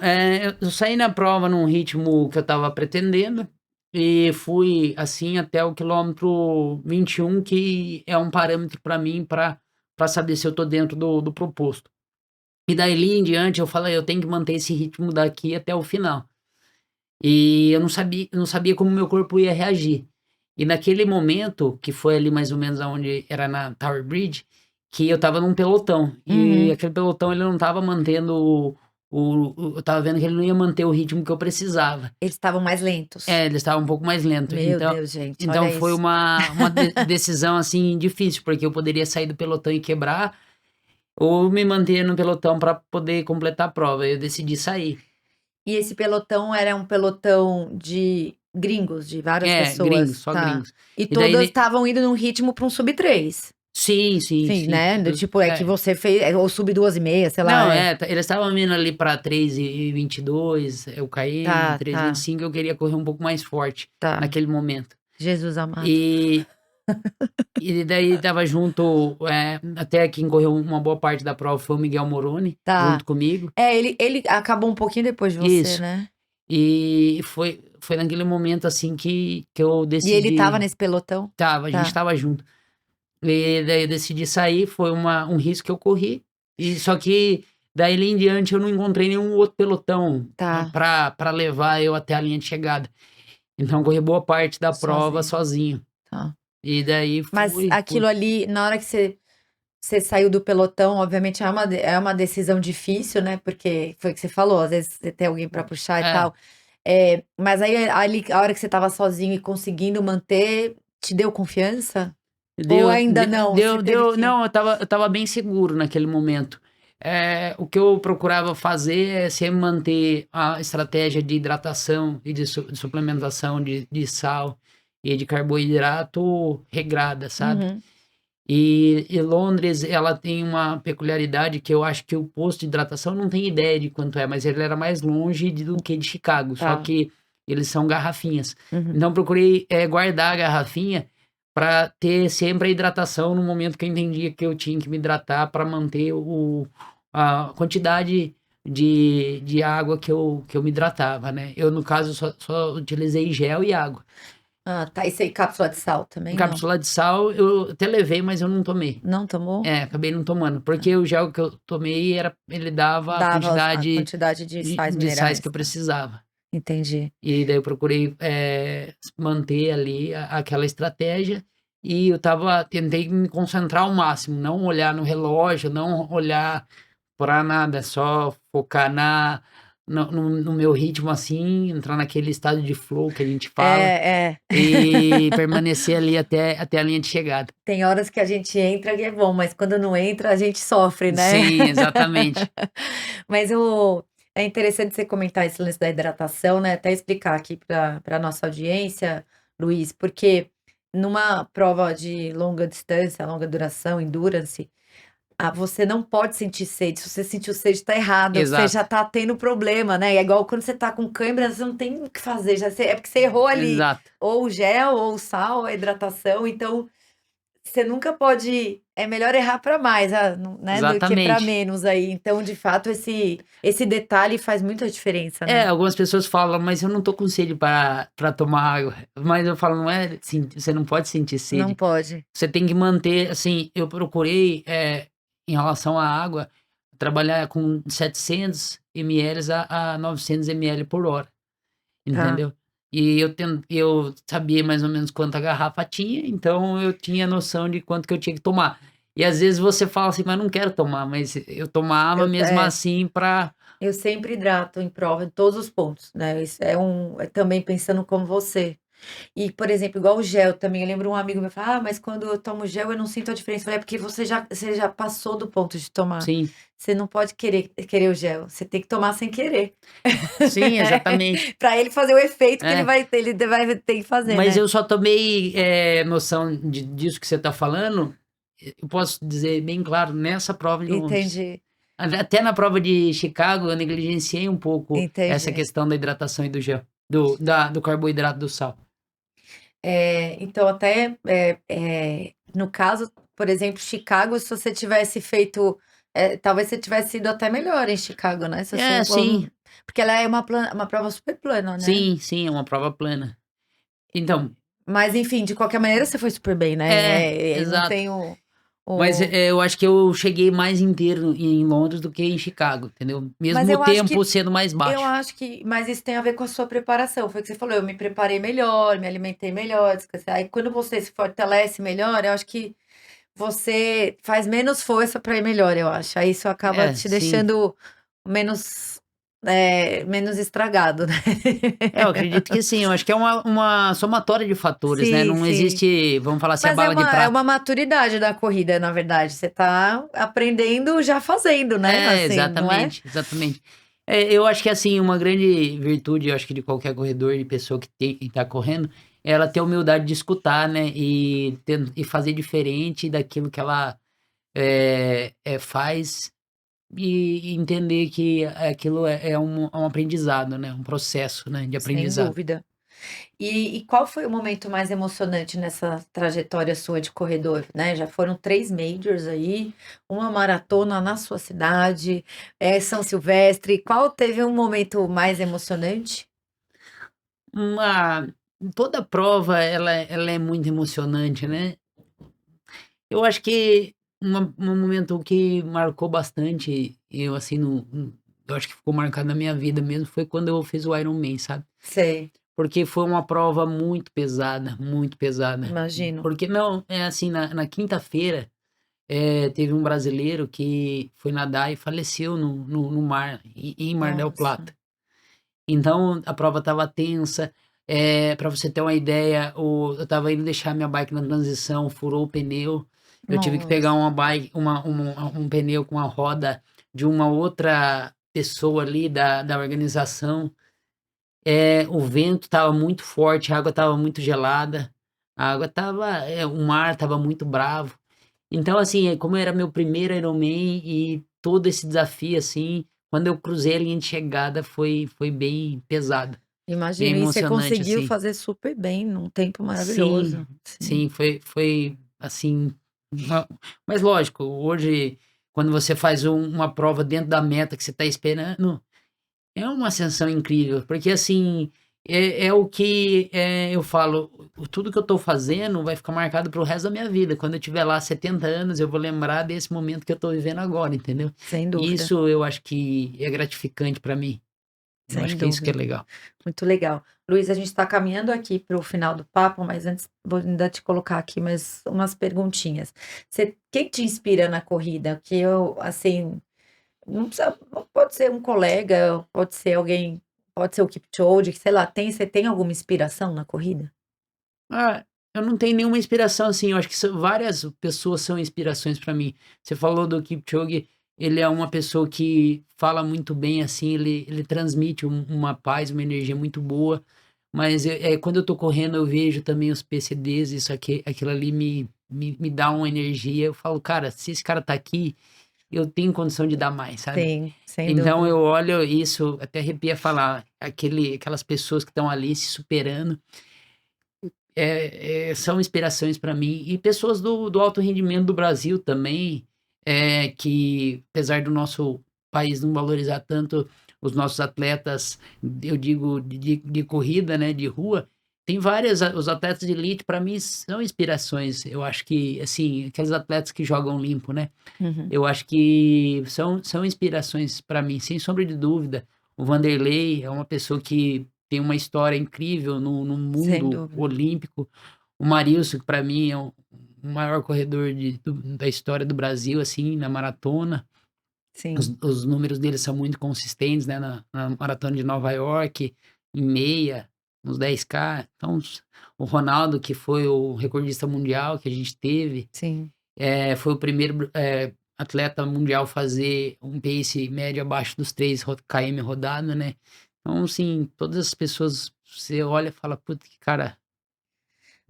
eu saí na prova num ritmo que eu estava pretendendo, e fui, assim, até o quilômetro 21, que é um parâmetro para mim para saber se eu tô dentro do proposto. E dali em diante eu falei: "Eu tenho que manter esse ritmo daqui até o final". E eu não sabia como meu corpo ia reagir. E naquele momento, que foi ali mais ou menos aonde era na Tower Bridge, que eu estava num pelotão, e Uhum. aquele pelotão ele não estava mantendo eu estava vendo que ele não ia manter o ritmo que eu precisava. Eles estavam mais lentos. Eles estavam um pouco mais lento, Meu Deus, gente, então olha foi isso. uma decisão, assim, difícil, porque eu poderia sair do pelotão e quebrar, ou me manter no pelotão para poder completar a prova, eu decidi sair. E esse pelotão era um pelotão de gringos, de várias Gringos, pessoas, só tá. gringos. E E daí todas estavam indo num ritmo para um sub-3. sim, sim, Sim, sim. né, do tipo, é que você fez ou sub 2:30, sei lá, Não, é. eles estavam vindo ali pra 3:22, eu caí em Tá, três e vinte e tá, cinco eu queria correr um pouco mais forte tá. naquele momento. Jesus amado. E e daí estava junto, até quem correu uma boa parte da prova foi o Miguel Moroni, Tá. junto comigo. É, ele acabou um pouquinho depois de você, Isso. né. E foi naquele momento, assim, que eu E ele estava decidi nesse pelotão? a gente Tá. estava junto. E daí eu decidi sair, foi um risco que eu corri, e só que daí em diante eu não encontrei nenhum outro pelotão Tá, pra levar eu até a linha de chegada. Então corri boa parte da prova sozinho, sozinho. tá. E daí Mas fui aquilo ali, na hora que você saiu do pelotão, obviamente é uma decisão difícil, né, porque foi o que você falou, às vezes você tem alguém pra puxar e é, tal. Mas aí ali, a hora que você estava sozinho e conseguindo manter, te deu confiança? Ou deu ainda de não, você deu teve deu que não, eu estava bem seguro naquele momento. O que eu procurava fazer é sempre manter a estratégia de hidratação e de suplementação de sal e de carboidrato regrada, sabe? Uhum. E Londres, ela tem uma peculiaridade que eu acho que o posto de hidratação não tem ideia de quanto é, mas ele era mais longe do que de Chicago, só Tá. que eles são garrafinhas. Uhum. Então procurei guardar a garrafinha para ter sempre a hidratação no momento que eu entendia que eu tinha que me hidratar para manter a quantidade de água que eu me hidratava, né? Eu, no caso, só utilizei gel e água. Ah, tá. Isso aí, cápsula de sal também, não? Cápsula de sal eu até levei, mas eu não tomei. Não tomou? Acabei não tomando, porque o gel que eu tomei ele dava a Dava a quantidade quantidade de sais de sais minerais, que eu tá. precisava. Entendi. E daí eu procurei manter ali aquela estratégia e tentei me concentrar ao máximo, não olhar no relógio, não olhar para nada, só focar no meu ritmo assim, entrar naquele estado de flow que a gente fala É, é. e permanecer ali até a linha de chegada. Tem horas que a gente entra que é bom, mas quando não entra a gente sofre, né. Sim, exatamente. Mas é interessante você comentar esse lance da hidratação, né, até explicar aqui para nossa audiência, Luiz, porque numa prova de longa distância, longa duração, endurance, você não pode sentir sede, se você sentiu sede tá errado, você já Exato, tá tendo problema, né, é igual quando você tá com cãibra, você não tem o que fazer, é porque você errou ali, exato, ou o gel, ou o sal, a hidratação, então você nunca pode é melhor errar para mais, né, do que para exatamente. menos aí. Então, de fato, esse detalhe faz muita diferença, né. Algumas pessoas falam: "Mas eu não tô com sede para tomar água", mas eu falo: "Não é assim, você não pode sentir Não sede, pode. você tem que manter", assim, eu procurei, em relação à água, trabalhar com 700 ml a 900 ml por hora. Tá. Entendeu? E eu sabia mais ou menos quanta garrafa tinha, então eu tinha noção de quanto que eu tinha que tomar. E às vezes você fala assim: "Mas não quero tomar", mas eu tomava Eu mesmo é, assim pra eu sempre hidrato em prova, em todos os pontos, né, isso é também pensando como você. E, por exemplo, igual o gel também, eu lembro um amigo meu falar: "Ah, mas quando eu tomo gel eu não sinto a diferença". Eu falei: "É porque você já passou do ponto de tomar. sim, Você não pode querer o gel, você tem que tomar sem querer". sim, exatamente. Pra ele fazer o efeito que É, ele vai ter que fazer, mas né. eu só tomei, noção disso que você tá falando, eu posso dizer bem claro, nessa prova de Londres. Entendi, Até na prova de Chicago eu negligenciei um pouco essa entendi. questão da hidratação e do gel, do carboidrato, do sal. Então até, no caso, por exemplo, Chicago, se você tivesse feito, talvez você tivesse ido até melhor em Chicago, né, se você Sim. porque ela é uma prova super plana, né. Sim, sim, é uma prova plana. Então Mas enfim, de qualquer maneira você foi super bem, né, não exato. tem Mas, o eu acho que eu cheguei mais inteiro em Londres do que em Chicago, entendeu. mas Mesmo o eu acho tempo que sendo mais baixo. mas isso tem a ver com a sua preparação, foi o que você falou, eu me preparei melhor, me alimentei melhor, descansei, aí quando você se fortalece melhor, eu acho que você faz menos força para ir melhor, eu acho. Aí isso acaba te Sim. deixando menos, menos estragado, né. Eu acredito que sim, eu acho que é uma somatória de fatores, né, Sim, não sim. existe, vamos falar assim, a Mas é bala de uma prata. maturidade da corrida, na verdade, você tá aprendendo já fazendo, né, assim, não é? Exatamente, exatamente. Eu acho que, assim, uma grande virtude, eu acho que de qualquer corredor, de pessoa que tá correndo, é ela ter a humildade de escutar, né, e fazer diferente daquilo que ela, faz e entender que aquilo é um aprendizado, né, um processo, né, de Sem aprendizado. dúvida. E qual foi o momento mais emocionante nessa trajetória sua de corredor, né, já foram 3 majors aí, uma maratona na sua cidade, São Silvestre, qual teve um momento mais emocionante? Uma Toda prova ela é muito emocionante, né. Eu acho que um momento que marcou bastante eu, assim, eu acho que ficou marcado na minha vida mesmo, foi quando eu fiz o Ironman, sabe. Sei, Porque foi uma prova muito pesada, muito pesada. imagino. Porque não, é assim, na quinta-feira, teve um brasileiro que foi nadar e faleceu no mar, em Mar del Nossa, Plata. Então a prova estava tensa, pra você ter uma ideia, eu estava indo deixar minha bike na transição, furou o pneu, eu tive que pegar nossa, uma bike um pneu com a roda de uma outra pessoa ali da organização, o vento estava muito forte, a água estava muito gelada, o mar estava muito bravo. Então, assim, como era meu primeiro Ironman e todo esse desafio, assim, quando eu cruzei a linha de chegada foi bem pesado, bem Imagino. E você emocionante, conseguiu assim. fazer super bem, num tempo Sim, maravilhoso. Sim. sim, foi assim, mas lógico, hoje, quando você faz uma prova dentro da meta que você está esperando, é uma sensação incrível, porque assim, é o que eu falo, tudo que eu estou fazendo vai ficar marcado para o resto da minha vida. Quando eu tiver lá 70 anos, eu vou lembrar desse momento que eu estou vivendo agora, entendeu? Sem E dúvida, isso eu acho que é gratificante para mim. Eu sem acho que é isso que é dúvida. legal. Muito legal. Luiz, a gente está caminhando aqui para o final do papo, mas antes vou ainda te colocar aqui mais umas perguntinhas. Quem te inspira na corrida? Que eu, assim, não precisa, pode ser um colega, pode ser alguém, pode ser o Kipchoge, que sei lá, você tem alguma inspiração na corrida? Ah, eu não tenho nenhuma inspiração, assim, eu acho que várias pessoas são inspirações para mim. Você falou do Kipchoge, ele é uma pessoa que fala muito bem, assim, ele transmite uma paz, uma energia muito boa, mas quando eu tô correndo eu vejo também os PCDs, isso aqui, aquilo ali me dá uma energia, eu falo, cara, se esse cara tá aqui, eu tenho condição de dar mais, sabe? Sim, sem Então dúvida. eu olho isso, até arrepia falar, aquelas pessoas que estão ali se superando, são inspirações para mim e pessoas do alto rendimento do Brasil também, que apesar do nosso país não valorizar tanto os nossos atletas, eu digo de corrida, né, de rua, tem várias, os atletas de elite para mim são inspirações. Eu acho que, assim, aqueles atletas que jogam limpo, né, Uhum. eu acho que são inspirações para mim, sem sombra de dúvida. O Vanderlei é uma pessoa que tem uma história incrível no Sem mundo dúvida. olímpico. O Marilson, que para mim é o maior corredor da história do Brasil, assim, na maratona. Sim, Os números dele são muito consistentes, né, na maratona de Nova York, em meia, nos 10K. Então, o Ronaldo, que foi o recordista mundial que a gente teve, sim. foi o primeiro atleta mundial a fazer um pace médio abaixo dos 3 km rodado, né. Então, assim, todas as pessoas, você olha e fala: "Puta, que cara",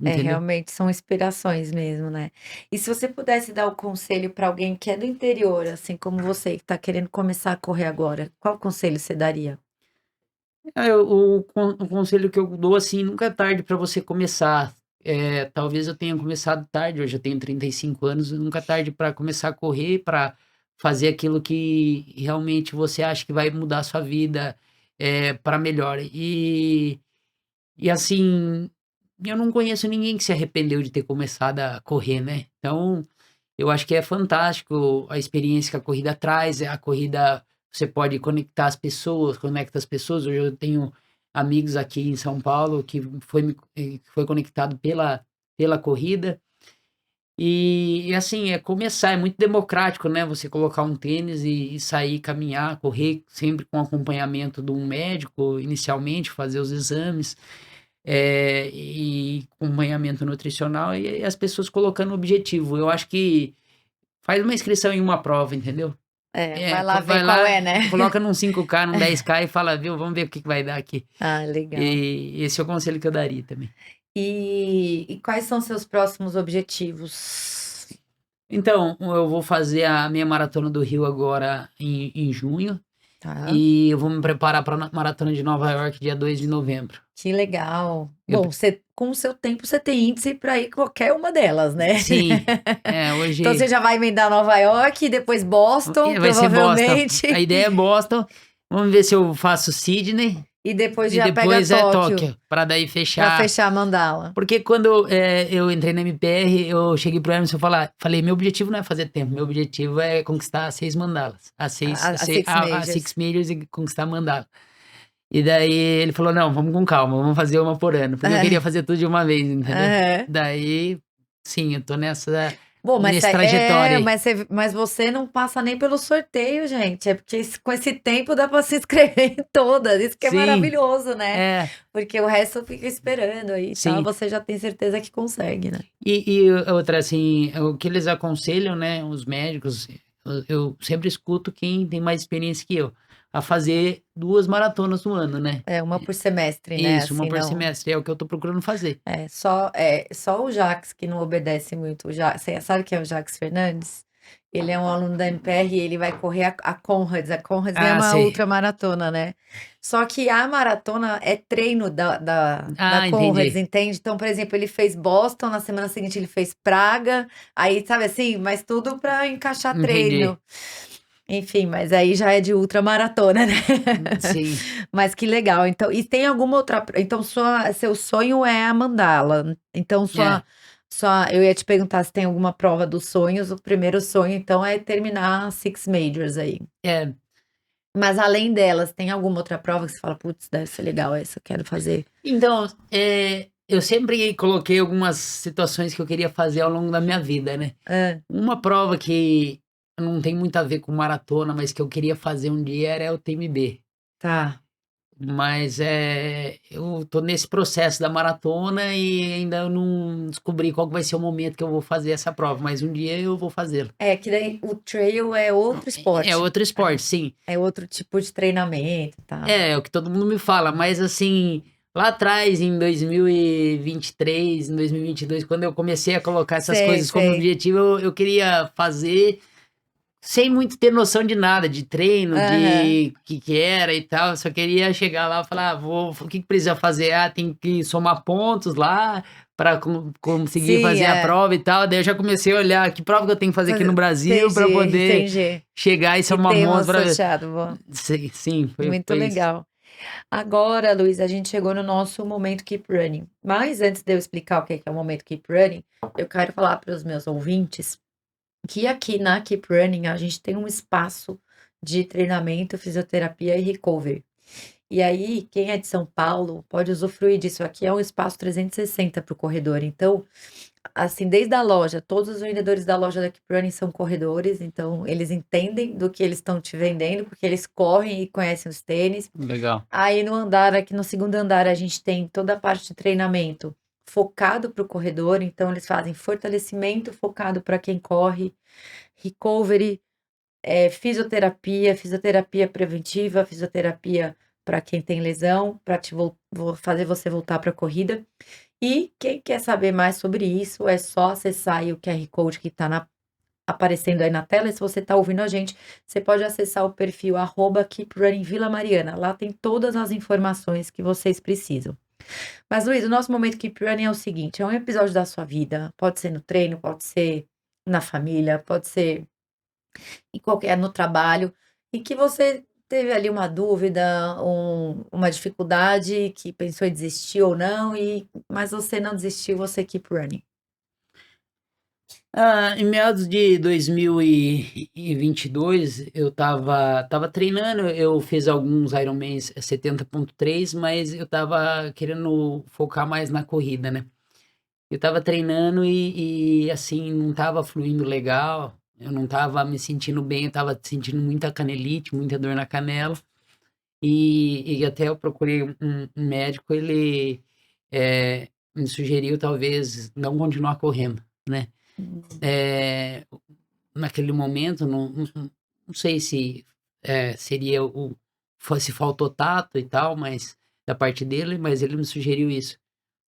É, entendeu? realmente são inspirações mesmo, né. E se você pudesse dar o conselho para alguém que é do interior, assim como você, que está querendo começar a correr agora, qual conselho você daria? O conselho que eu dou, assim, nunca é tarde para você começar. Talvez eu tenha começado tarde, hoje eu tenho 35 anos, nunca é tarde para começar a correr, para fazer aquilo que realmente você acha que vai mudar a sua vida, pra melhor. E assim, eu não conheço ninguém que se arrependeu de ter começado a correr, né. Então, eu acho que é fantástico a experiência que a corrida traz, a corrida você pode conectar as pessoas, conecta as pessoas. Hoje eu tenho amigos aqui em São Paulo que foi conectado pela corrida. E assim, começar, é muito democrático, né, você colocar um tênis e sair caminhar, correr, sempre com acompanhamento de um médico inicialmente, fazer os exames, e acompanhamento nutricional e as pessoas colocando objetivo. Eu acho que faz uma inscrição em uma prova, entendeu? É, vai lá ver Vai qual lá, é, né. coloca num 5K, num 10K e fala: "Viu, vamos ver o que que vai dar aqui". Ah, legal. E esse é o conselho que eu daria também. E quais são seus próximos objetivos? Então, eu vou fazer a minha maratona do Rio agora em junho, Tá, e eu vou me preparar para a maratona de Nova York dia 2 de novembro. que legal. Eu Bom, você com o seu tempo, você tem índice para ir qualquer uma delas, né. sim, Então você hoje já vai emendar Nova York, depois Boston, vai ser Boston. A provavelmente, ideia é Boston, vamos ver se eu faço Sydney e depois e já pega depois é Tóquio, Tóquio, para daí para fechar. fechar a mandala. Porque quando, eu entrei na MPR, eu cheguei pro Emerson falei: "Meu objetivo não é fazer tempo, meu objetivo é conquistar 6 mandalas, A Six a Majors. Six Majors e conquistar a mandala". E daí ele falou: "Não, vamos com calma, vamos fazer uma por ano", porque eu queria É, fazer tudo de uma vez, entendeu. aham. Daí, sim, eu tô Bom, nesse trajetória aí. mas você não passa nem pelo sorteio, gente, é porque com esse tempo dá para se inscrever em todas, isso que é Sim, maravilhoso, né, é, porque o resto fica esperando aí e tal, sim. você já tem certeza que consegue, né. E outra, assim, o que eles aconselham, né, os médicos, eu sempre escuto quem tem mais experiência que eu. a fazer 2 maratonas no ano, né? É uma por semestre, né? Isso, uma Assim, por não. semestre, é o que eu tô procurando fazer. É só o Jax que não obedece muito. Você sabe quem é o Jax Fernandes? Ele é um aluno da MPR e ele vai correr a Conrads. A Conrads é Ah, uma sei. ultramaratona, né? Só que a maratona é treino da Ah, Conrads, entendi. entende? Então, por exemplo, ele fez Boston, na semana seguinte ele fez Praga, aí, sabe assim, mas tudo para encaixar treino. Entendi. Enfim, mas aí já é de ultramaratona, né? Sim. Mas que legal. Então, e tem alguma outra. Então, seu sonho é a mandala. Então, É, eu ia te perguntar se tem alguma prova dos sonhos. O primeiro sonho, então, é terminar Six Majors aí. é. Mas além delas, tem alguma outra prova que você fala, putz, deve ser legal essa, eu quero fazer. Então, eu sempre coloquei algumas situações que eu queria fazer ao longo da minha vida, né? Ah, Uma prova que não tem muito a ver com maratona, mas que eu queria fazer um dia era o TMB. tá. Mas eu tô nesse processo da maratona e ainda não descobri qual que vai ser o momento que eu vou fazer essa prova, mas um dia eu vou fazê-la. É que daí o trail é outro É esporte. outro esporte, sim. É outro tipo de treinamento e tal. É o que todo mundo me fala, mas assim, lá atrás, em 2023, em 2022, quando eu comecei a colocar essas Sei, coisas como sei. objetivo, eu queria fazer sem muito ter noção de nada, de treino, Aham. de que era e tal. Eu só queria chegar lá e falar, o que precisa fazer? Ah, tem que somar pontos lá para conseguir Sim, fazer a é. prova e tal. Daí eu já comecei a olhar que prova que eu tenho que fazer aqui no Brasil para Entendi, poder entendi. chegar e Que somar tem um pontos para. associado, bom. Sim, sim, Muito foi isso. legal. Agora, Luiz, a gente chegou no nosso momento Keep Running. Mas antes de eu explicar o que é o momento Keep Running, eu quero falar para os meus ouvintes que aqui na Keep Running a gente tem um espaço de treinamento, fisioterapia e recovery. E aí, quem é de São Paulo pode usufruir disso. Aqui é um espaço 360 para o corredor. Então, assim, desde a loja, todos os vendedores da loja da Keep Running são corredores, então eles entendem do que eles estão te vendendo, porque eles correm e conhecem os tênis. Legal. Aí no andar, aqui no segundo andar, a gente tem toda a parte de treinamento focado para o corredor, então eles fazem fortalecimento focado para quem corre, recovery, fisioterapia preventiva, fisioterapia para quem tem lesão, para fazer você voltar para a corrida. E quem quer saber mais sobre isso, é só acessar aí o QR Code que está aparecendo aí na tela. E se você está ouvindo a gente, você pode acessar o perfil Keep Running Vila Mariana. Lá tem todas as informações que vocês precisam. Mas, Luiz, o nosso momento Keep Running é o seguinte: é um episódio da sua vida. Pode ser no treino, pode ser na família, pode ser no trabalho, e que você teve ali uma dúvida, uma dificuldade, que pensou em desistir ou não, mas você não desistiu, você keep running. Ah, em meados de 2022, eu tava treinando, eu fiz alguns Ironmans 70.3, mas eu tava querendo focar mais na corrida, né? Eu tava treinando assim, não tava fluindo legal, eu não tava me sentindo bem, eu tava sentindo muita canelite, muita dor na canela, e até eu procurei um médico, ele me sugeriu talvez não continuar correndo, né? Hum. Eh, Naquele momento, não sei se, seria se faltou tato e tal, mas da parte dele, mas ele me sugeriu isso.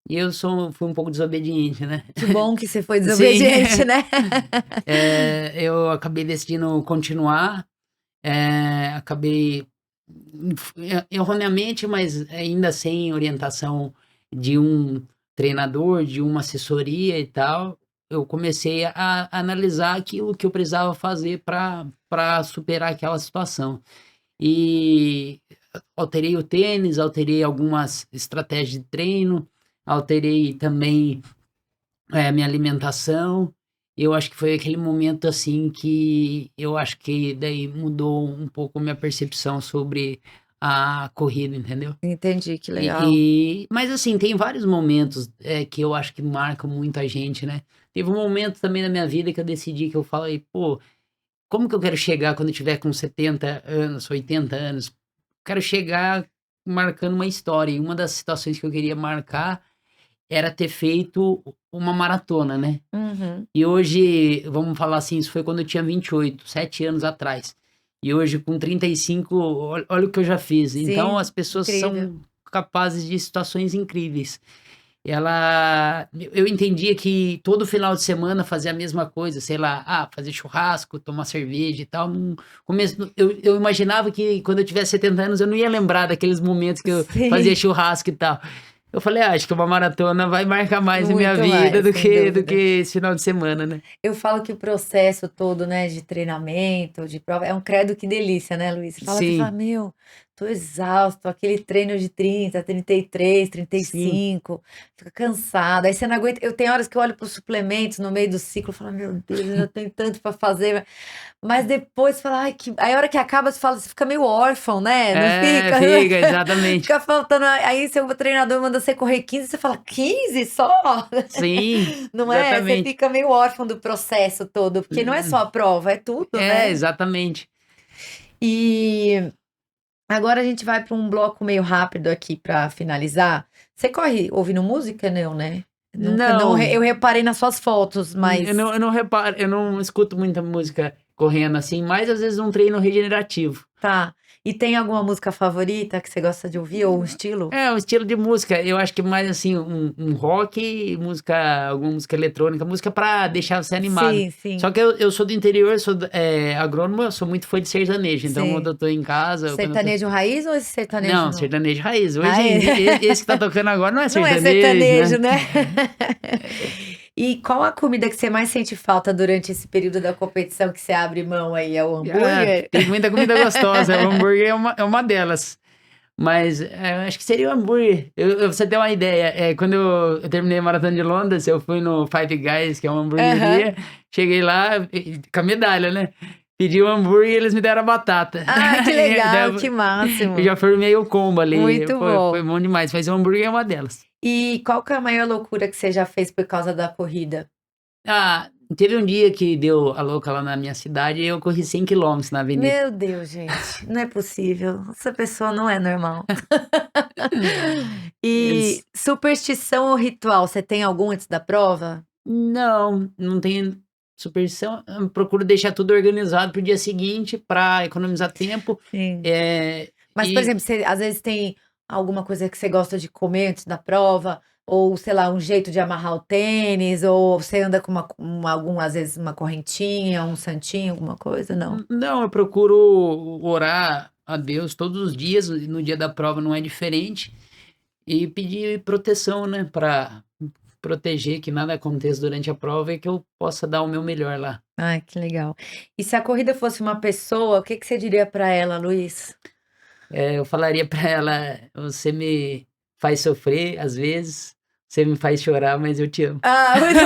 E eu fui um pouco desobediente, né. Que bom que você foi Sim. desobediente, né? Eu acabei decidindo continuar, acabei erroneamente, mas ainda sem orientação de um treinador, de uma assessoria e tal, eu comecei a analisar aquilo que eu precisava fazer para superar aquela situação. E alterei o tênis, alterei algumas estratégias de treino, alterei também, minha alimentação. Eu acho que foi aquele momento, assim, que eu acho que daí mudou um pouco a minha percepção sobre a corrida, entendeu? Entendi, que legal. Mas assim, tem vários momentos, que eu acho que marcam muito a gente, né. Teve um momento também na minha vida que eu decidi, que eu falei: "Pô, como que eu quero chegar quando eu tiver com 70 anos, 80 anos?". Quero chegar marcando uma história, e uma das situações que eu queria marcar era ter feito uma maratona, né. Uhum. E hoje, vamos falar assim, isso foi quando eu tinha 28, 7 anos atrás. E hoje, com 35, olha o que eu já fiz. Sim, Então, as pessoas incrível. são capazes de situações incríveis. Eu entendia que todo final de semana fazer a mesma coisa, sei lá, fazer churrasco, tomar cerveja e tal. No começo, eu imaginava que quando eu tivesse 70 anos eu não ia lembrar daqueles momentos que eu fazia Sim, churrasco e tal. Eu falei, acho que uma maratona vai marcar mais a minha muito vida mais, sem do dúvida. que esse final de semana, né? Eu falo que o processo todo, né, de treinamento, de prova, é um credo que delícia, né, Luiz? Você fala que fala, Sim, meu, tô exausto, aquele treino de 30, 33, sim. 35, fica cansado. Aí você não aguenta. Eu tenho horas que eu olho para os suplementos no meio do ciclo e falo, meu Deus, eu ainda tenho tanto para fazer. Mas depois você fala, ai, que. Aí a hora que acaba, você fala, você fica meio órfão, né? Não É, fica? fica, exatamente. Fica faltando. Aí seu treinador manda você correr 15, você fala, 15 só? Sim, Não é? Você exatamente. fica meio órfão do processo todo, porque não é só a prova, é tudo, É, né? exatamente. E agora a gente vai para um bloco meio rápido aqui para finalizar. Você corre ouvindo música, não, né? Nunca, não, Não, eu reparei nas suas fotos, mas eu não reparo, eu não escuto muita música correndo assim, mas às vezes um treino regenerativo. tá. E tem alguma música favorita que você gosta de ouvir ou um estilo? É, um estilo de música, eu acho que mais assim, um rock, alguma música eletrônica, música pra deixar você animado. Sim, sim, Só que eu sou do interior, agrônomo, eu sou muito fã de sertanejo, então quando sim. eu tô em casa, quando eu tô... Sertanejo raiz ou esse sertanejo Não, novo? sertanejo raiz. Hoje, Ah, é. esse que tá tocando agora não é Não é sertanejo, sertanejo, né? né? E qual a comida que você mais sente falta durante esse período da competição que você abre mão aí? É o Ah, hambúrguer? tem muita comida gostosa, o hambúrguer é uma delas. Mas acho que seria o hambúrguer. Pra você ter uma ideia, quando eu terminei a Maratona de Londres, eu fui no Five Guys, que é uma Aham. hamburgueria. Cheguei lá com a medalha, né? Pedi o hambúrguer e eles me deram a batata. Ah, que E daí legal, que eu máximo. já formei o combo ali. Muito Foi bom. bom demais. Mas o hambúrguer é uma delas. E qual que é a maior loucura que você já fez por causa da corrida? Ah, teve um dia que deu a louca lá na minha cidade e eu corri 100 quilômetros na avenida. Meu Deus, gente, não é possível. Essa pessoa não é normal. E Eles- superstição ou ritual, você tem algum antes da prova? Não, não tem superstição. Eu procuro deixar tudo organizado pro dia seguinte para economizar tempo. Sim. É, Mas, por e exemplo, você às vezes tem alguma coisa que você gosta de comer antes da prova, ou sei lá, um jeito de amarrar o tênis, ou você anda com às vezes uma correntinha, um santinho, alguma coisa? Não. não, eu procuro orar a Deus todos os dias. No dia da prova não é diferente. E pedir proteção, né? Para proteger que nada aconteça durante a prova e que eu possa dar o meu melhor lá. Ai, que legal. E se a corrida fosse uma pessoa, o que que você diria para ela, Luiz? Eu falaria para ela: você me faz sofrer às vezes, você me faz chorar, mas eu te amo. Ah, muito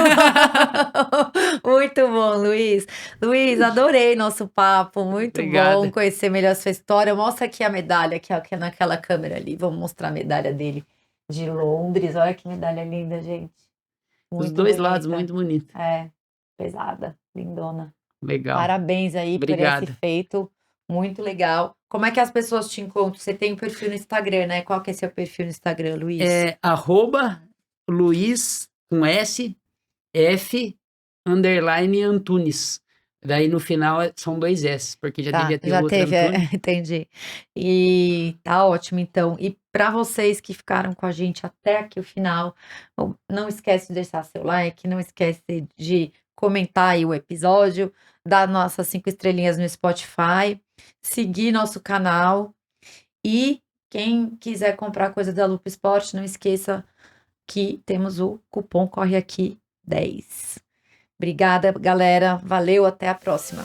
bom. Muito bom, Luiz. Luiz, adorei nosso papo. Muito bom Obrigada. conhecer melhor sua história. Mostra aqui a medalha, que é naquela câmera ali. Vamos mostrar a medalha dele de Londres. Olha que medalha linda, gente. Os Muito dois lados bonita. muito bonito. É, pesada, lindona. Legal. Parabéns aí por esse Obrigado. feito. Muito legal. Como é que as pessoas te encontram? Você tem um perfil no Instagram, né? Qual que é seu perfil no Instagram, Luiz? É @Luiz com S F underline Antunes. Daí no final são dois S, porque já Tá, devia ter já outro teve, Antunes. entendi. E tá ótimo, então. E para vocês que ficaram com a gente até aqui o final, não esquece de deixar seu like, não esquece de comentar aí o episódio, dar nossas 5 estrelinhas no Spotify, seguir nosso canal e quem quiser comprar coisa da Lupa Esporte, não esqueça que temos o cupom Corre Aqui 10. Obrigada, galera. Valeu, até a próxima.